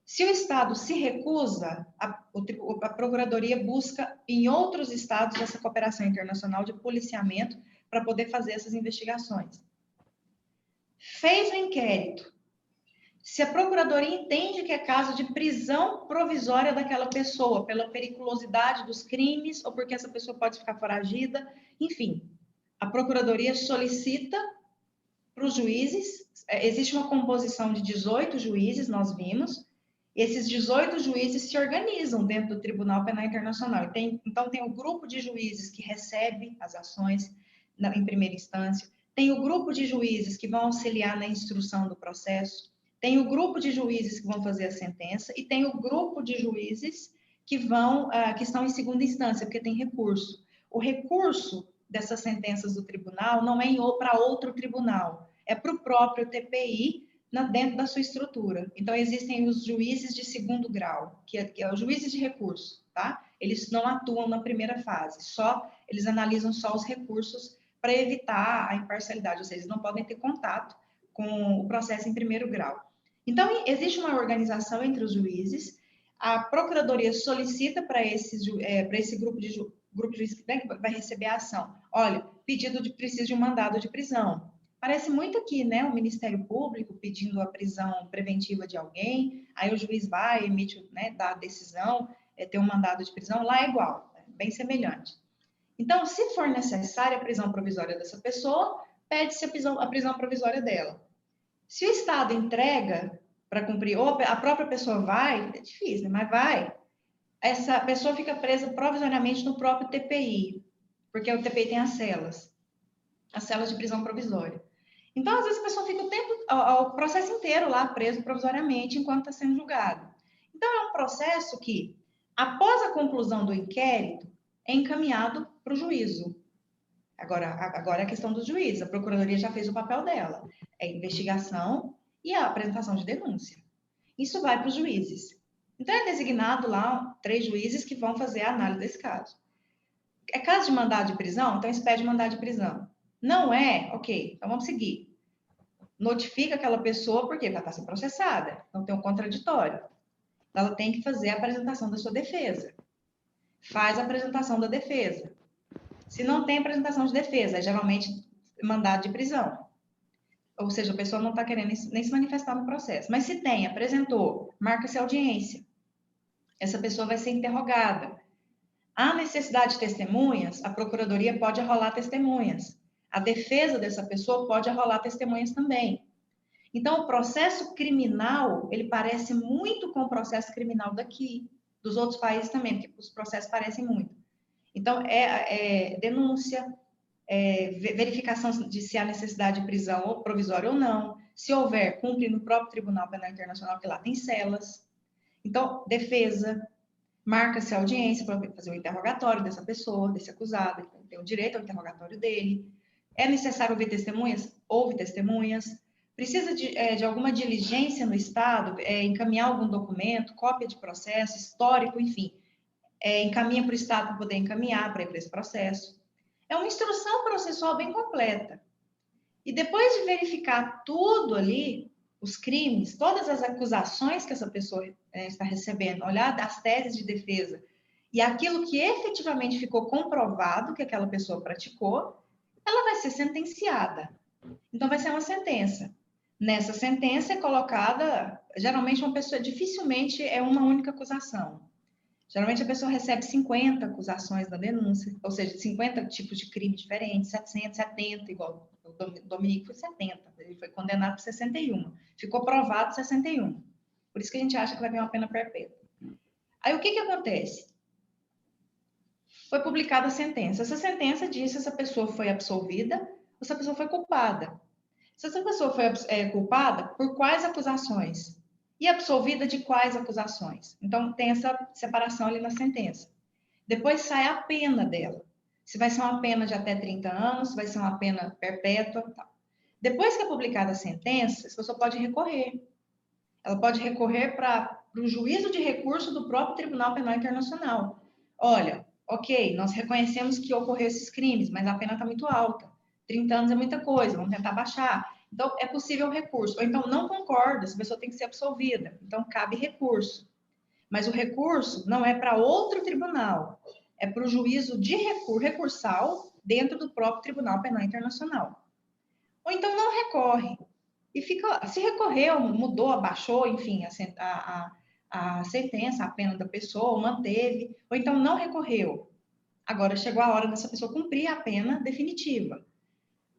Se o Estado se recusa, a Procuradoria busca em outros estados essa cooperação internacional de policiamento para poder fazer essas investigações. Fez o inquérito. Se a Procuradoria entende que é caso de prisão provisória daquela pessoa, pela periculosidade dos crimes, ou porque essa pessoa pode ficar foragida, enfim, a Procuradoria solicita para os juízes, existe uma composição de 18 juízes, nós vimos, esses 18 juízes se organizam dentro do Tribunal Penal Internacional. Então, tem o grupo de juízes que recebe as ações em primeira instância, tem o grupo de juízes que vão auxiliar na instrução do processo, tem o grupo de juízes que vão fazer a sentença e tem o grupo de juízes que estão em segunda instância, porque tem recurso. O recurso dessas sentenças do tribunal não é para outro tribunal, é para o próprio TPI, dentro da sua estrutura. Então, existem os juízes de segundo grau, que é os juízes de recurso, tá? Eles não atuam na primeira fase, eles analisam só os recursos para evitar a imparcialidade, ou seja, eles não podem ter contato com o processo em primeiro grau. Então, existe uma organização entre os juízes, a Procuradoria solicita para esse grupo de juízes que vai receber a ação, olha, precisa de um mandado de prisão. Parece muito aqui, né? O Ministério Público pedindo a prisão preventiva de alguém, aí o juiz vai, emite, né, dá a decisão, tem um mandado de prisão, lá é igual, é bem semelhante. Então, se for necessária a prisão provisória dessa pessoa, pede-se a prisão provisória dela. Se o Estado entrega para cumprir, ou a própria pessoa vai, é difícil, né? Mas vai, essa pessoa fica presa provisoriamente no próprio TPI, porque o TPI tem as celas de prisão provisória. Então, às vezes, a pessoa fica o processo inteiro lá preso provisoriamente enquanto está sendo julgado. Então, é um processo que, após a conclusão do inquérito, é encaminhado para o juízo. Agora é a questão do juiz. A procuradoria já fez o papel dela. É investigação e a apresentação de denúncia. Isso vai para os juízes. Então, é designado lá 3 juízes que vão fazer a análise desse caso. É caso de mandado de prisão? Então, expede mandado de prisão. Não é? Ok, então vamos seguir. Notifica aquela pessoa porque ela está sendo processada. Então, tem um contraditório. Ela tem que fazer a apresentação da sua defesa. Faz a apresentação da defesa. Se não tem apresentação de defesa, é geralmente mandado de prisão. Ou seja, a pessoa não está querendo nem se manifestar no processo. Mas se tem, apresentou, marca-se audiência. Essa pessoa vai ser interrogada. Há necessidade de testemunhas, a procuradoria pode arrolar testemunhas. A defesa dessa pessoa pode arrolar testemunhas também. Então, o processo criminal, ele parece muito com o processo criminal daqui, dos outros países também, porque os processos parecem muito. Então, denúncia, verificação de se há necessidade de prisão provisória ou não. Se houver, cumpre no próprio Tribunal Penal Internacional, que lá tem celas. Então, defesa, marca-se a audiência para fazer o interrogatório dessa pessoa, desse acusado, ele tem o direito ao interrogatório dele. É necessário ouvir testemunhas? Houve testemunhas. Precisa de alguma diligência no Estado, encaminhar algum documento, cópia de processo, histórico, enfim. Encaminha para o Estado para poder encaminhar para esse processo. É uma instrução processual bem completa. E depois de verificar tudo ali, os crimes, todas as acusações que essa pessoa está recebendo, olhar as teses de defesa e aquilo que efetivamente ficou comprovado que aquela pessoa praticou, ela vai ser sentenciada. Então, vai ser uma sentença. Nessa sentença é colocada, geralmente uma pessoa, dificilmente é uma única acusação. Geralmente a pessoa recebe 50 acusações da denúncia, ou seja, 50 tipos de crime diferentes, 770, igual o Dominique foi 70, ele foi condenado por 61, ficou provado 61. Por isso que a gente acha que vai vir uma pena perpétua. Aí o que acontece? Foi publicada a sentença. Essa sentença diz se essa pessoa foi absolvida ou se a pessoa foi culpada. Se essa pessoa foi culpada, por quais acusações? E absolvida de quais acusações? Então, tem essa separação ali na sentença. Depois sai a pena dela. Se vai ser uma pena de até 30 anos, se vai ser uma pena perpétua, tal. Depois que é publicada a sentença, essa pessoa pode recorrer. Ela pode recorrer para o juízo de recurso do próprio Tribunal Penal Internacional. Olha, ok, nós reconhecemos que ocorreu esses crimes, mas a pena está muito alta. 30 anos é muita coisa, vamos tentar baixar. Então, é possível recurso. Ou então, não concorda, essa pessoa tem que ser absolvida. Então, cabe recurso. Mas o recurso não é para outro tribunal, é para o juízo de recursal dentro do próprio Tribunal Penal Internacional. Ou então, não recorre. E fica, se recorreu, mudou, abaixou, enfim, a sentença, a pena da pessoa, manteve, ou então não recorreu. Agora chegou a hora dessa pessoa cumprir a pena definitiva.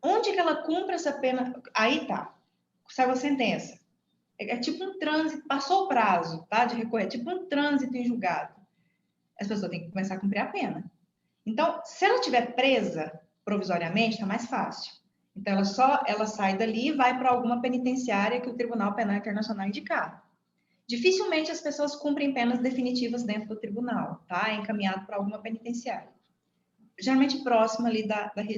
Onde que ela cumpre essa pena? Aí tá, saiu a sentença. É tipo um trânsito, passou o prazo, tá, de recorrer, é tipo um trânsito em julgado. As pessoas têm que começar a cumprir a pena. Então, se ela estiver presa provisoriamente, tá mais fácil. Então, ela sai dali e vai para alguma penitenciária que o Tribunal Penal Internacional indicar. Dificilmente as pessoas cumprem penas definitivas dentro do tribunal, tá? É encaminhado para alguma penitenciária. Geralmente próxima ali,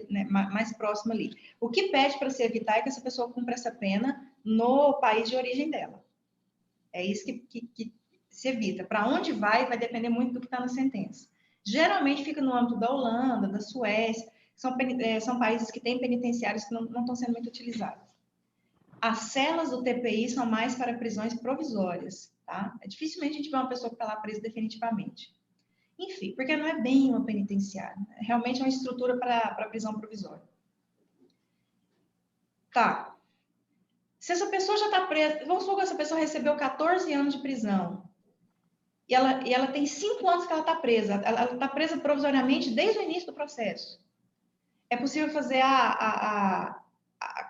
né, mais próxima ali. O que pede para se evitar é que essa pessoa cumpra essa pena no país de origem dela. É isso que se evita. Para onde vai depender muito do que está na sentença. Geralmente fica no âmbito da Holanda, da Suécia, são países que têm penitenciários que não estão sendo muito utilizados. As celas do TPI são mais para prisões provisórias, tá? Dificilmente a gente vê uma pessoa que está lá presa definitivamente. Enfim, porque não é bem uma penitenciária. Realmente é uma estrutura para prisão provisória. Tá. Se essa pessoa já está presa, vamos supor que essa pessoa recebeu 14 anos de prisão, e ela tem 5 anos que ela está presa, ela está presa provisoriamente desde o início do processo. É possível fazer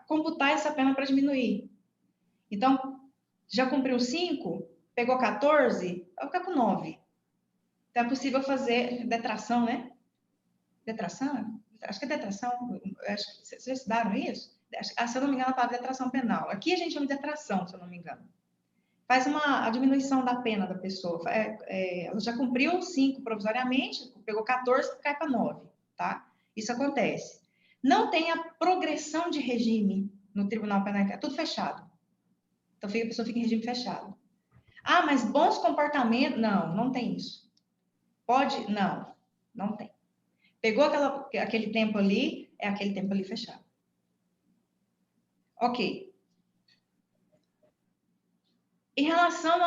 computar essa pena para diminuir. Então, já cumpriu 5, pegou 14, vai ficar com 9. Então, é possível fazer detração, né? Detração? Acho que é detração. Acho que vocês estudaram isso? Se eu não me engano, a palavra detração penal. Aqui a gente chama de detração, se eu não me engano. Faz a diminuição da pena da pessoa. Ela já cumpriu 5 provisoriamente, pegou 14, cai para 9, tá? Isso acontece. Não tem a progressão de regime no Tribunal Penal, é tudo fechado. Então, a pessoa fica em regime fechado. Ah, mas bons comportamentos? Não, não tem isso. Pode? Não, não tem. Pegou aquele tempo ali, é aquele tempo ali fechado. Ok. Em relação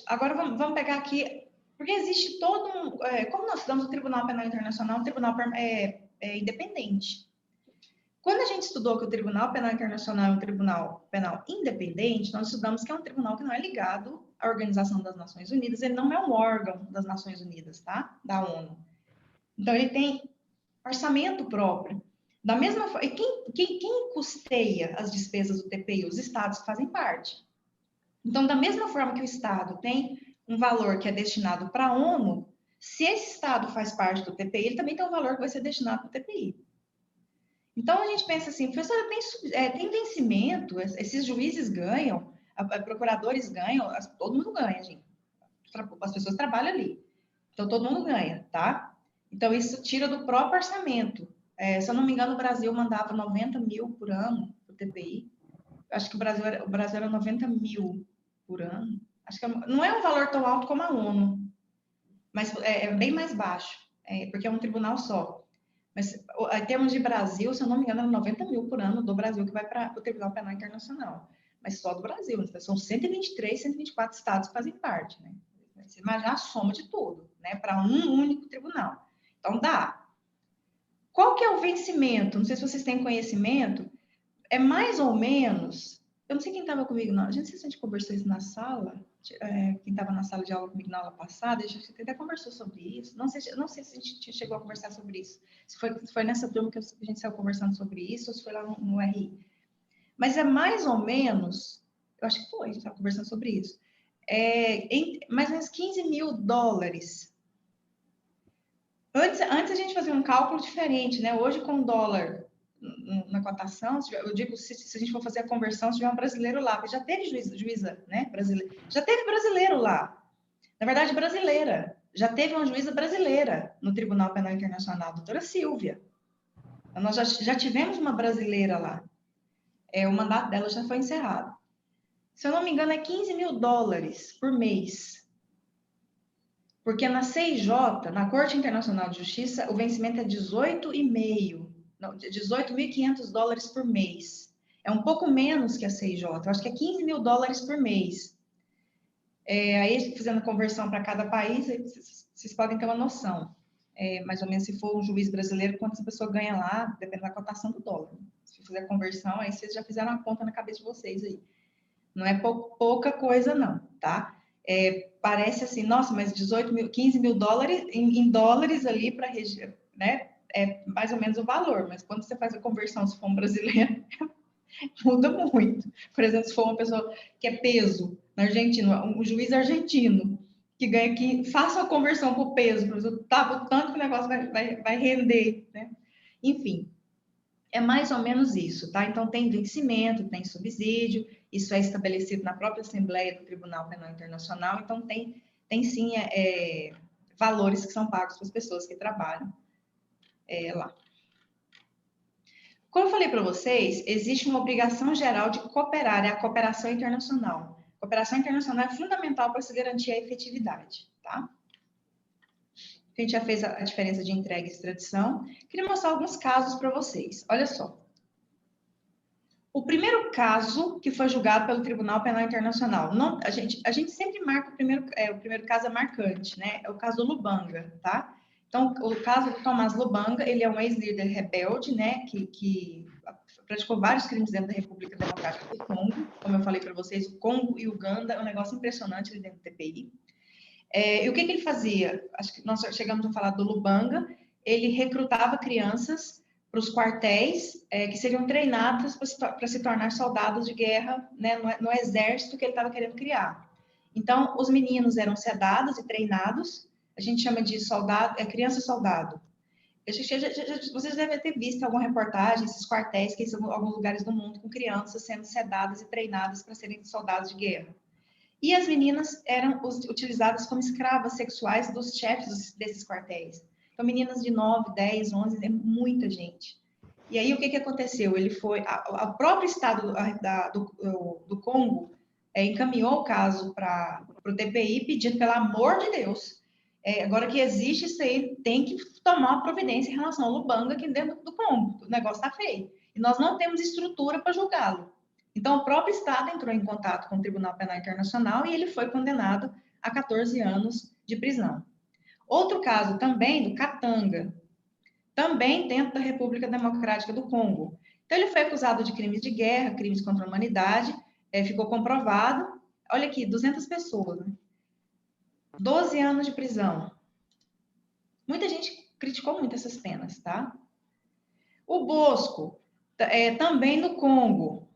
agora vamos pegar aqui, porque existe todo um... como nós estudamos o Tribunal Penal Internacional, um tribunal independente. Quando a gente estudou que o Tribunal Penal Internacional é um tribunal penal independente, nós estudamos que é um tribunal que não é ligado à Organização das Nações Unidas, ele não é um órgão das Nações Unidas, tá? Da ONU. Então, ele tem orçamento próprio. Da mesma forma, e quem custeia as despesas do TPI? Os estados que fazem parte. Então, da mesma forma que o Estado tem um valor que é destinado para a ONU, se esse Estado faz parte do TPI, ele também tem um valor que vai ser destinado para o TPI. Então, a gente pensa assim, professora, tem vencimento, esses juízes ganham, procuradores ganham, todo mundo ganha, gente. As pessoas trabalham ali. Então, todo mundo ganha, tá? Então, isso tira do próprio orçamento. Se eu não me engano, o Brasil mandava 90 mil por ano para o TPI. Acho que o Brasil era 90 mil por ano. Acho que não é um valor tão alto como a ONU, mas é bem mais baixo, porque é um tribunal só. Mas em termos de Brasil, se eu não me engano, era 90 mil por ano do Brasil que vai para o Tribunal Penal Internacional. Mas só do Brasil, né? São 123, 124 estados que fazem parte, né? Você imagina a soma de tudo, né? Para um único tribunal. Então, dá. Qual que é o vencimento? Não sei se vocês têm conhecimento. É mais ou menos... Eu não sei quem estava comigo, não. A gente, não sei se a gente conversou isso na sala. Quem estava na sala de aula comigo na aula passada, a gente até conversou sobre isso. Não sei se a gente chegou a conversar sobre isso. Se foi nessa turma que a gente saiu conversando sobre isso, ou se foi lá no RI. Mas é mais ou menos... Eu acho que foi, a gente estava conversando sobre isso. Mais ou menos 15 mil dólares. Antes a gente fazia um cálculo diferente, né? Hoje, com o dólar na cotação, eu digo, se a gente for fazer a conversão, se tiver um brasileiro lá, porque já teve juíza, né? Brasileira. Já teve brasileiro lá. Na verdade, brasileira. Já teve uma juíza brasileira no Tribunal Penal Internacional, a doutora Silvia. Nós já tivemos uma brasileira lá. O mandato dela já foi encerrado. Se eu não me engano, é 15 mil dólares por mês. Porque na CIJ, na Corte Internacional de Justiça, o vencimento é 18.500 dólares por mês. É um pouco menos que a CIJ, eu acho que é 15 mil dólares por mês. Aí, fazendo conversão para cada país, vocês podem ter uma noção. Mais ou menos, se for um juiz brasileiro, quanto essa pessoa ganha lá, depende da cotação do dólar. Se fizer a conversão, aí vocês já fizeram a conta na cabeça de vocês aí. Não é pouca coisa, não, tá? Parece assim, nossa, mas 15 mil dólares em dólares ali para a região, né? É mais ou menos o valor, mas quando você faz a conversão, se for um brasileiro, muda muito. Por exemplo, se for uma pessoa que é peso na Argentina, um juiz argentino que ganha aqui, faça a conversão para o peso, tá, o tanto que o negócio vai render, né? Enfim, é mais ou menos isso, tá? Então, tem vencimento, tem subsídio, isso é estabelecido na própria Assembleia do Tribunal Penal Internacional, então tem sim valores que são pagos para as pessoas que trabalham lá. Como eu falei para vocês, existe uma obrigação geral de cooperar, é a cooperação internacional. A cooperação internacional é fundamental para se garantir a efetividade, tá? A gente já fez a diferença de entrega e extradição. Queria mostrar alguns casos para vocês. Olha só. O primeiro caso que foi julgado pelo Tribunal Penal Internacional, a gente sempre marca o primeiro caso é marcante, né? É o caso do Lubanga, tá? Então, o caso do Tomás Lubanga, ele é um ex-líder rebelde, né? Que praticou vários crimes dentro da República Democrática do Congo. Como eu falei para vocês, o Congo e Uganda é um negócio impressionante ali dentro do TPI. E o que ele fazia? Acho que nós chegamos a falar do Lubanga. Ele recrutava crianças para os quartéis que seriam treinadas para se tornar soldados de guerra, né, no exército que ele estava querendo criar. Então, os meninos eram sedados e treinados. A gente chama de criança-soldado. Vocês devem ter visto alguma reportagem, esses quartéis que são em alguns lugares do mundo, com crianças sendo sedadas e treinadas para serem soldados de guerra. E as meninas eram utilizadas como escravas sexuais dos chefes desses quartéis. Então, meninas de 9, 10, 11, é muita gente. E aí, o que aconteceu? Ele foi... O próprio estado do Congo encaminhou o caso para o TPI, pedindo, pelo amor de Deus, agora que existe isso aí, tem que tomar uma providência em relação ao Lubanga aqui dentro do Congo. O negócio está feio. E nós não temos estrutura para julgá-lo. Então, o próprio Estado entrou em contato com o Tribunal Penal Internacional e ele foi condenado a 14 anos de prisão. Outro caso também do Katanga, também dentro da República Democrática do Congo. Então, ele foi acusado de crimes de guerra, crimes contra a humanidade, ficou comprovado. Olha aqui, 200 pessoas, né? 12 anos de prisão. Muita gente criticou muito essas penas, tá? O Bosco, também no Congo,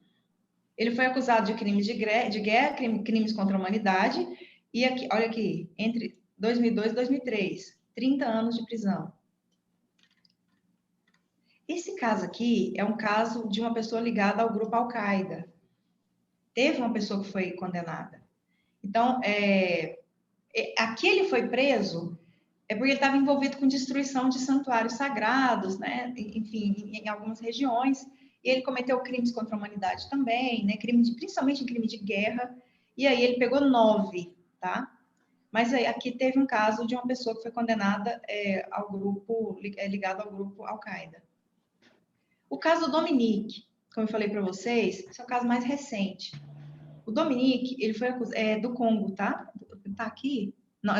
ele foi acusado de crimes de guerra, crimes contra a humanidade, e aqui, olha aqui, entre 2002 e 2003, 30 anos de prisão. Esse caso aqui é um caso de uma pessoa ligada ao grupo Al-Qaeda. Teve uma pessoa que foi condenada. Então, aqui ele foi preso porque ele estava envolvido com destruição de santuários sagrados, né? Enfim, em algumas regiões. E ele cometeu crimes contra a humanidade também, né? Principalmente em crime de guerra. E aí ele pegou 9, tá? Mas aí, aqui teve um caso de uma pessoa que foi condenada ao grupo, ligado ao grupo Al-Qaeda. O caso do Dominique, como eu falei para vocês, esse é o caso mais recente. O Dominique, ele foi acusado, do Congo, tá? Tá aqui? Não,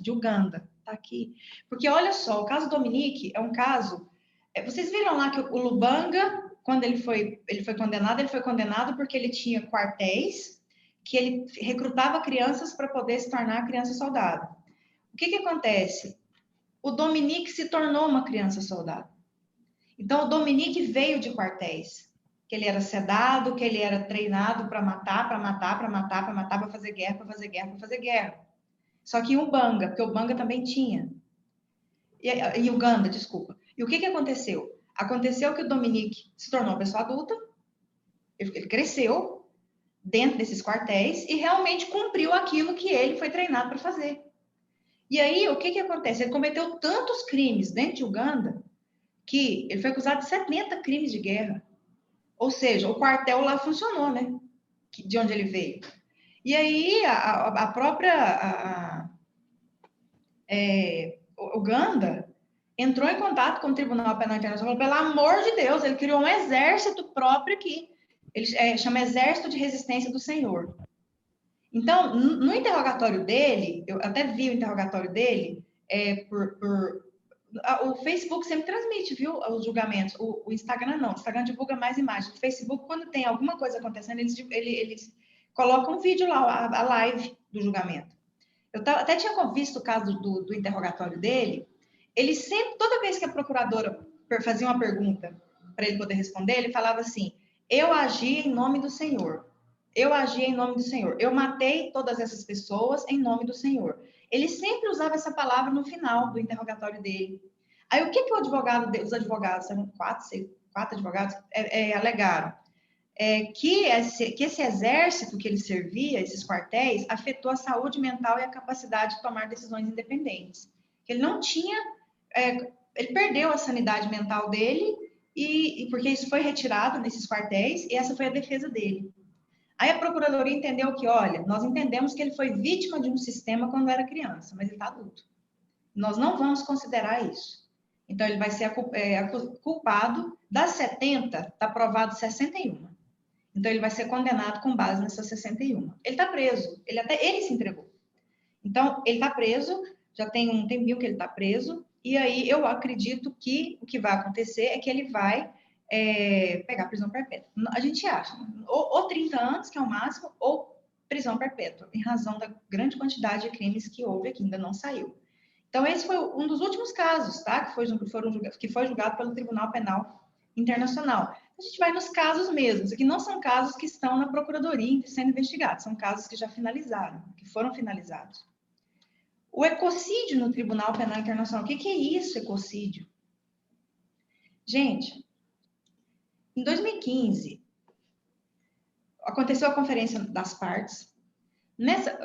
de Uganda, tá aqui. Porque olha só, o caso do Dominique é um caso... vocês viram lá que o Lubanga, quando ele foi condenado porque ele tinha quartéis, que ele recrutava crianças para poder se tornar criança soldado. O que acontece? O Dominique se tornou uma criança soldado. Então, o Dominique veio de quartéis, que ele era sedado, que ele era treinado para matar, para fazer guerra. Só que em Ubanga, porque o Ubanga também tinha. Em Uganda, desculpa. E o que aconteceu? Aconteceu que o Dominique se tornou uma pessoa adulta, ele cresceu dentro desses quartéis e realmente cumpriu aquilo que ele foi treinado para fazer. E aí, o que acontece? Ele cometeu tantos crimes dentro de Uganda que ele foi acusado de 70 crimes de guerra. Ou seja, o quartel lá funcionou, né? De onde ele veio. E aí, a própria Uganda entrou em contato com o Tribunal Penal Internacional, pelo amor de Deus, ele criou um exército próprio aqui. Ele chama Exército de Resistência do Senhor. Então, no interrogatório dele, eu até vi o interrogatório dele, o Facebook sempre transmite, viu, os julgamentos. O Instagram não, o Instagram divulga mais imagens. O Facebook, quando tem alguma coisa acontecendo, eles colocam um vídeo lá, a live do julgamento. Eu até tinha visto o caso do interrogatório dele. Ele sempre, toda vez que a procuradora fazia uma pergunta para ele poder responder, ele falava assim: eu agi em nome do Senhor. Eu agi em nome do Senhor. Eu matei todas essas pessoas em nome do Senhor. Ele sempre usava essa palavra no final do interrogatório dele. Aí, o que os advogados, eram quatro advogados, alegaram? Que esse exército que ele servia, esses quartéis, afetou a saúde mental e a capacidade de tomar decisões independentes. Ele não tinha... ele perdeu a sanidade mental dele, porque isso foi retirado nesses quartéis, e essa foi a defesa dele. Aí a procuradoria entendeu que, olha, nós entendemos que ele foi vítima de um sistema quando era criança, mas ele está adulto. Nós não vamos considerar isso. Então, ele vai ser culpado. Das 70, está provado 61. Então, ele vai ser condenado com base nessas 61. Ele está preso. Ele se entregou. Então, ele está preso, já tem um tempinho que ele está preso, e aí eu acredito que o que vai acontecer é que ele vai pegar prisão perpétua. A gente acha, ou 30 anos, que é o máximo, ou prisão perpétua, em razão da grande quantidade de crimes que houve aqui, ainda não saiu. Então, esse foi um dos últimos casos, tá? Que foi julgado pelo Tribunal Penal Internacional. A gente vai nos casos mesmos, que não são casos que estão na Procuradoria sendo investigados, são casos que já finalizaram, que foram finalizados. O ecocídio no Tribunal Penal Internacional. O que é isso, ecocídio? Gente, em 2015, aconteceu a Conferência das Partes.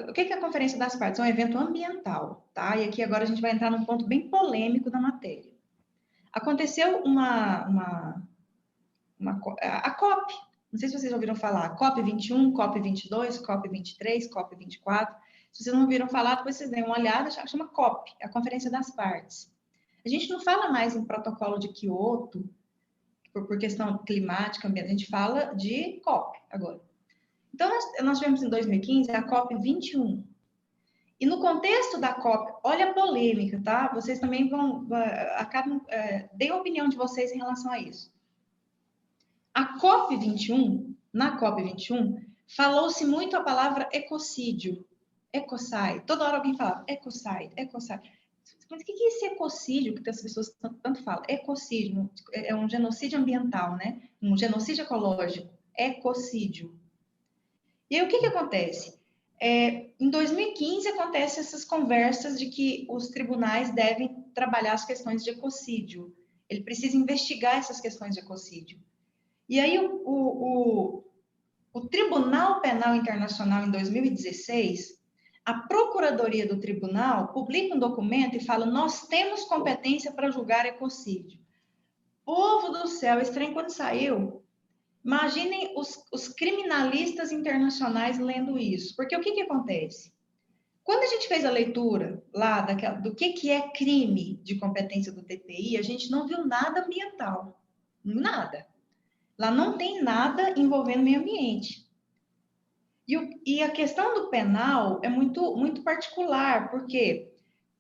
O que é a Conferência das Partes? É um evento ambiental, tá? E aqui agora a gente vai entrar num ponto bem polêmico da matéria. Aconteceu a COP, não sei se vocês ouviram falar, COP 21, COP 22, COP 23, COP 24. Se vocês não ouviram falar, depois vocês deem uma olhada, chama COP, a Conferência das Partes. A gente não fala mais em protocolo de Kyoto, por questão climática, ambiental, a gente fala de COP agora. Então, nós tivemos em 2015 a COP 21. E no contexto da COP, olha a polêmica, tá? Vocês também deem a opinião de vocês em relação a isso. A COP 21, na COP 21, falou-se muito a palavra ecocídio, ecocide. Toda hora alguém falava ecocide, ecocide. Mas o que é esse ecocídio que as pessoas tanto falam? Ecocídio é um genocídio ambiental, né? Um genocídio ecológico, ecocídio. E aí o que acontece? Em 2015 acontecem essas conversas de que os tribunais devem trabalhar as questões de ecocídio. Ele precisa investigar essas questões de ecocídio. E aí o Tribunal Penal Internacional, em 2016, a Procuradoria do Tribunal publica um documento e fala: nós temos competência para julgar ecocídio. Povo do céu, esse trem quando saiu, imaginem os criminalistas internacionais lendo isso. Porque o que acontece? Quando a gente fez a leitura lá do que é crime de competência do TPI, a gente não viu nada ambiental. Nada. Lá não tem nada envolvendo meio ambiente. E a questão do penal é muito, muito particular. Por quê?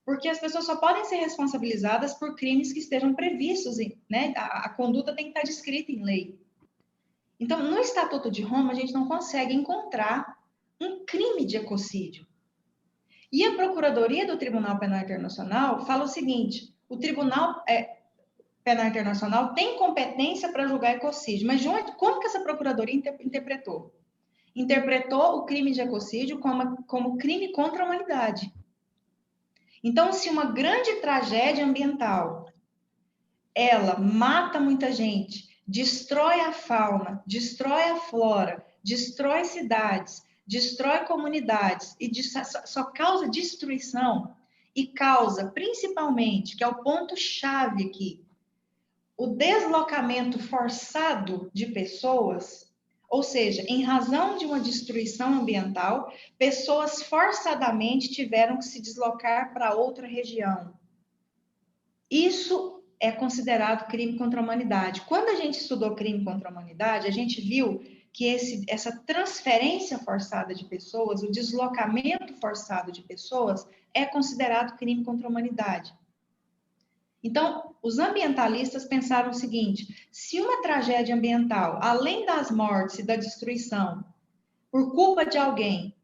Porque as pessoas só podem ser responsabilizadas por crimes que estejam previstos, né? A conduta tem que estar descrita em lei. Então, no Estatuto de Roma, a gente não consegue encontrar um crime de ecocídio. E a Procuradoria do Tribunal Penal Internacional fala o seguinte: o Tribunal Penal Internacional tem competência para julgar ecocídio, mas como que essa Procuradoria interpretou? Interpretou o crime de ecocídio como crime contra a humanidade. Então, se uma grande tragédia ambiental, ela mata muita gente, destrói a fauna, destrói a flora, destrói cidades, destrói comunidades e só causa destruição e causa, principalmente, que é o ponto-chave aqui, o deslocamento forçado de pessoas, ou seja, em razão de uma destruição ambiental, pessoas forçadamente tiveram que se deslocar para outra região. Isso é considerado crime contra a humanidade. Quando a gente estudou crime contra a humanidade, a gente viu que essa transferência forçada de pessoas, o deslocamento forçado de pessoas, é considerado crime contra a humanidade. Então, os ambientalistas pensaram o seguinte: se uma tragédia ambiental, além das mortes e da destruição, por culpa de alguém,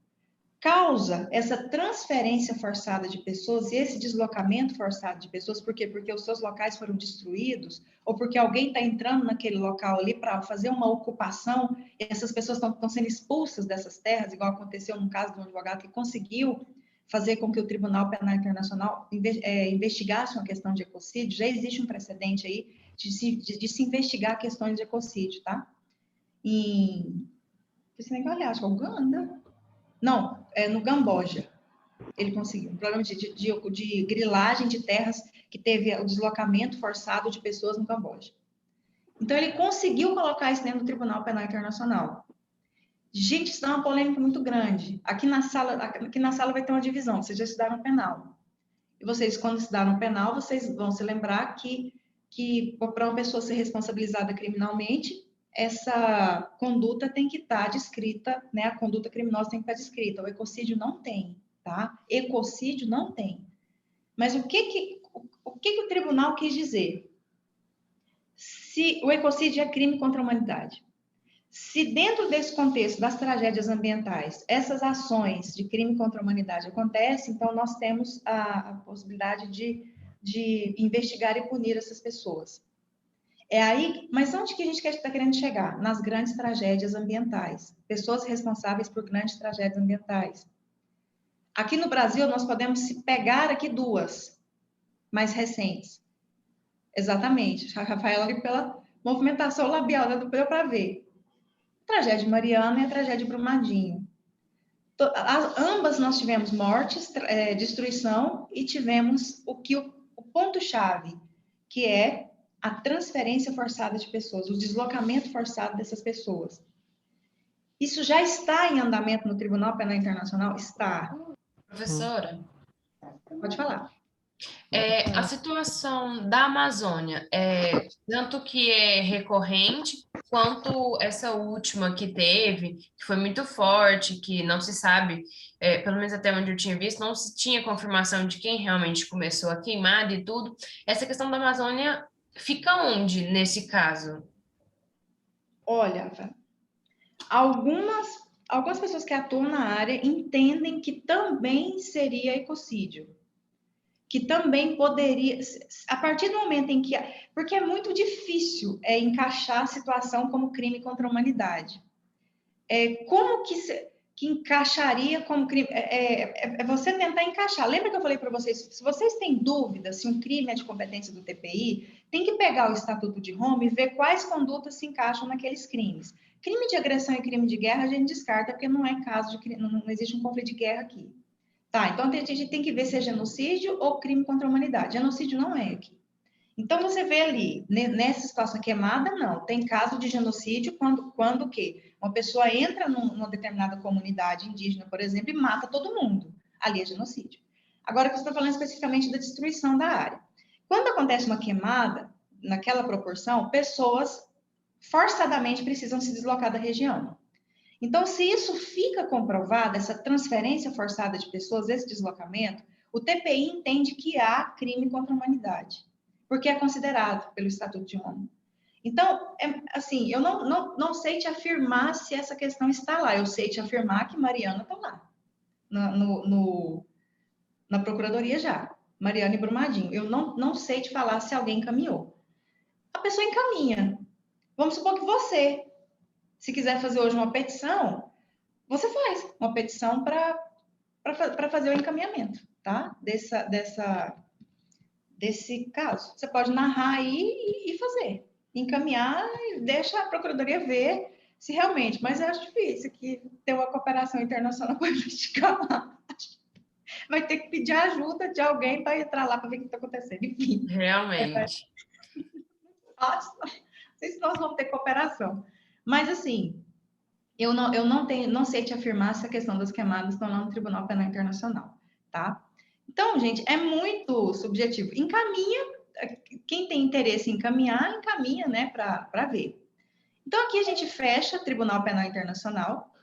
causa essa transferência forçada de pessoas e esse deslocamento forçado de pessoas, por quê? Porque os seus locais foram destruídos, ou porque alguém está entrando naquele local ali para fazer uma ocupação, e essas pessoas estão sendo expulsas dessas terras, igual aconteceu no caso de um advogado que conseguiu fazer com que o Tribunal Penal Internacional investigasse uma questão de ecocídio. Já existe um precedente aí de se investigar questões de ecocídio, tá? Esse negócio, acho que é Uganda. Não, no Camboja. Ele conseguiu. Um programa de grilagem de terras que teve o deslocamento forçado de pessoas no Camboja. Então, ele conseguiu colocar isso dentro do Tribunal Penal Internacional. Gente, isso dá uma polêmica muito grande. Aqui na sala vai ter uma divisão. Vocês já estudaram penal. E vocês, quando estudaram penal, vocês vão se lembrar que para uma pessoa ser responsabilizada criminalmente, essa conduta tem que estar descrita, né? A conduta criminosa tem que estar descrita. O ecocídio não tem, tá? Ecocídio não tem. Mas o que o tribunal quis dizer? Se o ecocídio é crime contra a humanidade, se dentro desse contexto das tragédias ambientais, essas ações de crime contra a humanidade acontecem, então nós temos a possibilidade de investigar e punir essas pessoas. É aí, mas onde que a gente está querendo chegar? Nas grandes tragédias ambientais. Pessoas responsáveis por grandes tragédias ambientais. Aqui no Brasil, nós podemos pegar aqui duas mais recentes. Exatamente. A Rafaela, ali pela movimentação labial, deu para ver. A tragédia de Mariana e a tragédia de Brumadinho. Ambas nós tivemos mortes, destruição e tivemos o ponto-chave, que é a transferência forçada de pessoas, o deslocamento forçado dessas pessoas. Isso já está em andamento no Tribunal Penal Internacional? Está. Professora? Pode falar. A situação da Amazônia, tanto que é recorrente, quanto essa última que teve, que foi muito forte, que não se sabe, pelo menos até onde eu tinha visto, não se tinha confirmação de quem realmente começou a queimar e tudo. Essa questão da Amazônia fica onde nesse caso? Olha, algumas pessoas que atuam na área entendem que também seria ecocídio. Que também poderia, a partir do momento em que, porque é muito difícil encaixar a situação como crime contra a humanidade. Como que encaixaria como crime? É você tentar encaixar. Lembra que eu falei para vocês, se vocês têm dúvida se um crime é de competência do TPI, tem que pegar o Estatuto de Roma e ver quais condutas se encaixam naqueles crimes. Crime de agressão e crime de guerra a gente descarta, porque não é caso de não existe um conflito de guerra aqui. Tá, então a gente tem que ver se é genocídio ou crime contra a humanidade. Genocídio não é aqui. Então você vê ali, nessa situação queimada, não. Tem caso de genocídio quando o quê? Uma pessoa entra numa determinada comunidade indígena, por exemplo, e mata todo mundo. Ali é genocídio. Agora, você está falando especificamente da destruição da área. Quando acontece uma queimada, naquela proporção, pessoas forçadamente precisam se deslocar da região. Então, se isso fica comprovado, essa transferência forçada de pessoas, esse deslocamento, o TPI entende que há crime contra a humanidade, porque é considerado pelo Estatuto de Roma. Então, assim, eu não sei te afirmar se essa questão está lá, eu sei te afirmar que Mariana está lá, na Procuradoria já, Mariana e Brumadinho. Eu não sei te falar se alguém encaminhou. A pessoa encaminha. Vamos supor que você, se quiser fazer hoje uma petição, você faz uma petição para fazer o encaminhamento, tá? Desse caso. Você pode narrar aí e fazer. Encaminhar e deixa a Procuradoria ver se realmente, mas eu acho difícil que ter uma cooperação internacional para investigar lá. Vai ter que pedir ajuda de alguém para entrar lá para ver o que está acontecendo. Enfim. Realmente. Não sei se nós vamos ter cooperação. Mas, assim, eu não sei te afirmar se a questão das queimadas estão lá no Tribunal Penal Internacional, tá? Então, gente, é muito subjetivo. Encaminha, quem tem interesse em encaminhar, encaminha, né, para ver. Então, aqui a gente fecha Tribunal Penal Internacional.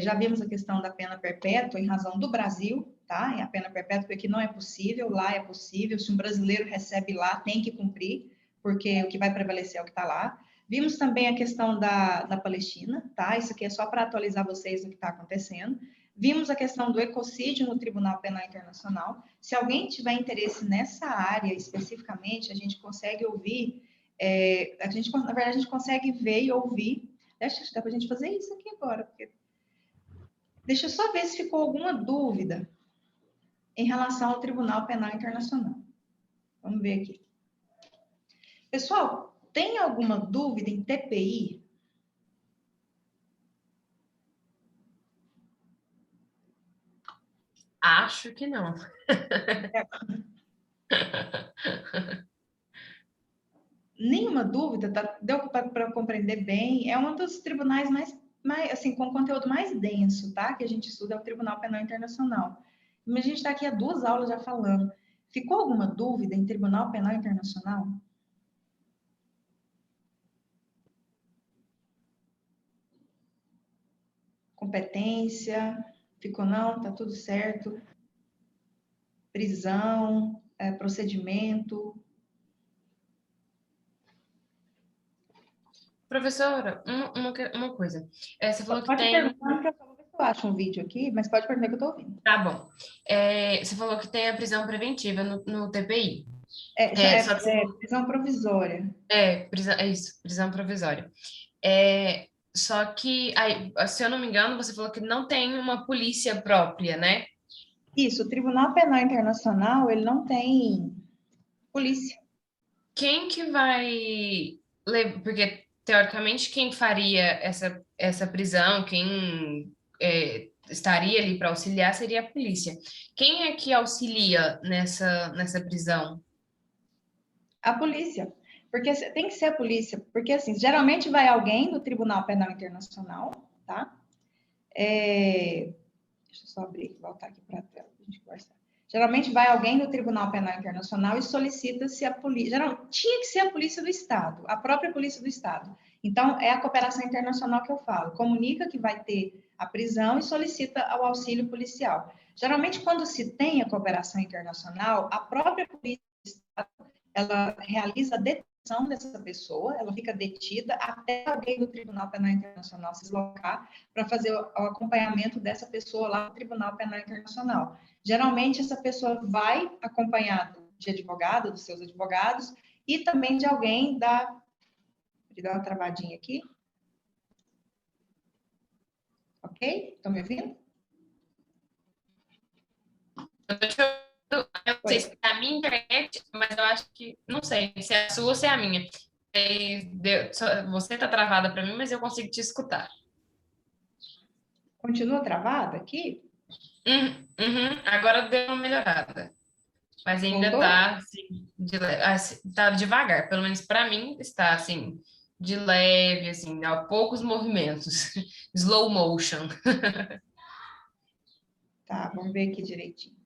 Já vimos a questão da pena perpétua em razão do Brasil, tá? A pena perpétua porque não é possível, lá é possível. Se um brasileiro recebe lá, tem que cumprir, porque o que vai prevalecer é o que está lá. Vimos também a questão da Palestina, tá? Isso aqui é só para atualizar vocês do que está acontecendo. Vimos a questão do ecocídio no Tribunal Penal Internacional. Se alguém tiver interesse nessa área especificamente, a gente consegue ouvir, na verdade, a gente consegue ver e ouvir. Acho que dá para a gente fazer isso aqui agora, porque... Deixa eu só ver se ficou alguma dúvida em relação ao Tribunal Penal Internacional. Vamos ver aqui. Pessoal, tem alguma dúvida em TPI? Acho que não. Nenhuma dúvida, tá? Deu para compreender bem. É um dos tribunais mais, assim, com conteúdo mais denso, tá? Que a gente estuda é o Tribunal Penal Internacional. Mas a gente está aqui há 2 aulas já falando. Ficou alguma dúvida em Tribunal Penal Internacional? Competência? Ficou não? Tá tudo certo? Prisão? Procedimento? Professora, uma coisa. Você falou que Pode tem. perguntar, que eu acho um vídeo aqui, mas pode perguntar que eu estou ouvindo. Tá bom. Você falou que tem a prisão preventiva no TPI. Só que você falou. Prisão provisória. É isso, prisão provisória. Só que, aí, se eu não me engano, você falou que não tem uma polícia própria, né? Isso, o Tribunal Penal Internacional, ele não tem polícia. Quem que vai. Porque, teoricamente, quem faria essa prisão, quem estaria ali para auxiliar seria a polícia. Quem é que auxilia nessa prisão? A polícia. Porque tem que ser a polícia. Porque, assim, geralmente vai alguém do Tribunal Penal Internacional, tá? Deixa eu só abrir, voltar aqui para a tela para a gente conversar. Geralmente vai alguém do Tribunal Penal Internacional e solicita se a polícia. Tinha que ser a polícia do Estado, a própria polícia do Estado. Então, é a cooperação internacional que eu falo. Comunica que vai ter a prisão e solicita o auxílio policial. Geralmente, quando se tem a cooperação internacional, a própria polícia do Estado, ela realiza a detenção dessa pessoa, ela fica detida até alguém do Tribunal Penal Internacional se deslocar para fazer o acompanhamento dessa pessoa lá no Tribunal Penal Internacional. Geralmente, essa pessoa vai acompanhada de advogado, dos seus advogados, e também de alguém da... Vou dar uma travadinha aqui. Ok? Estão me ouvindo? Eu não sei se é a minha internet, mas eu acho que... Não sei se é a sua ou se é a minha. Você está travada para mim, mas eu consigo te escutar. Continua travada aqui? Agora deu uma melhorada. Mas ainda Voltou? tá assim, tá devagar. Pelo menos para mim está assim, de leve, assim, a poucos movimentos. Slow motion. Tá, vamos ver aqui direitinho.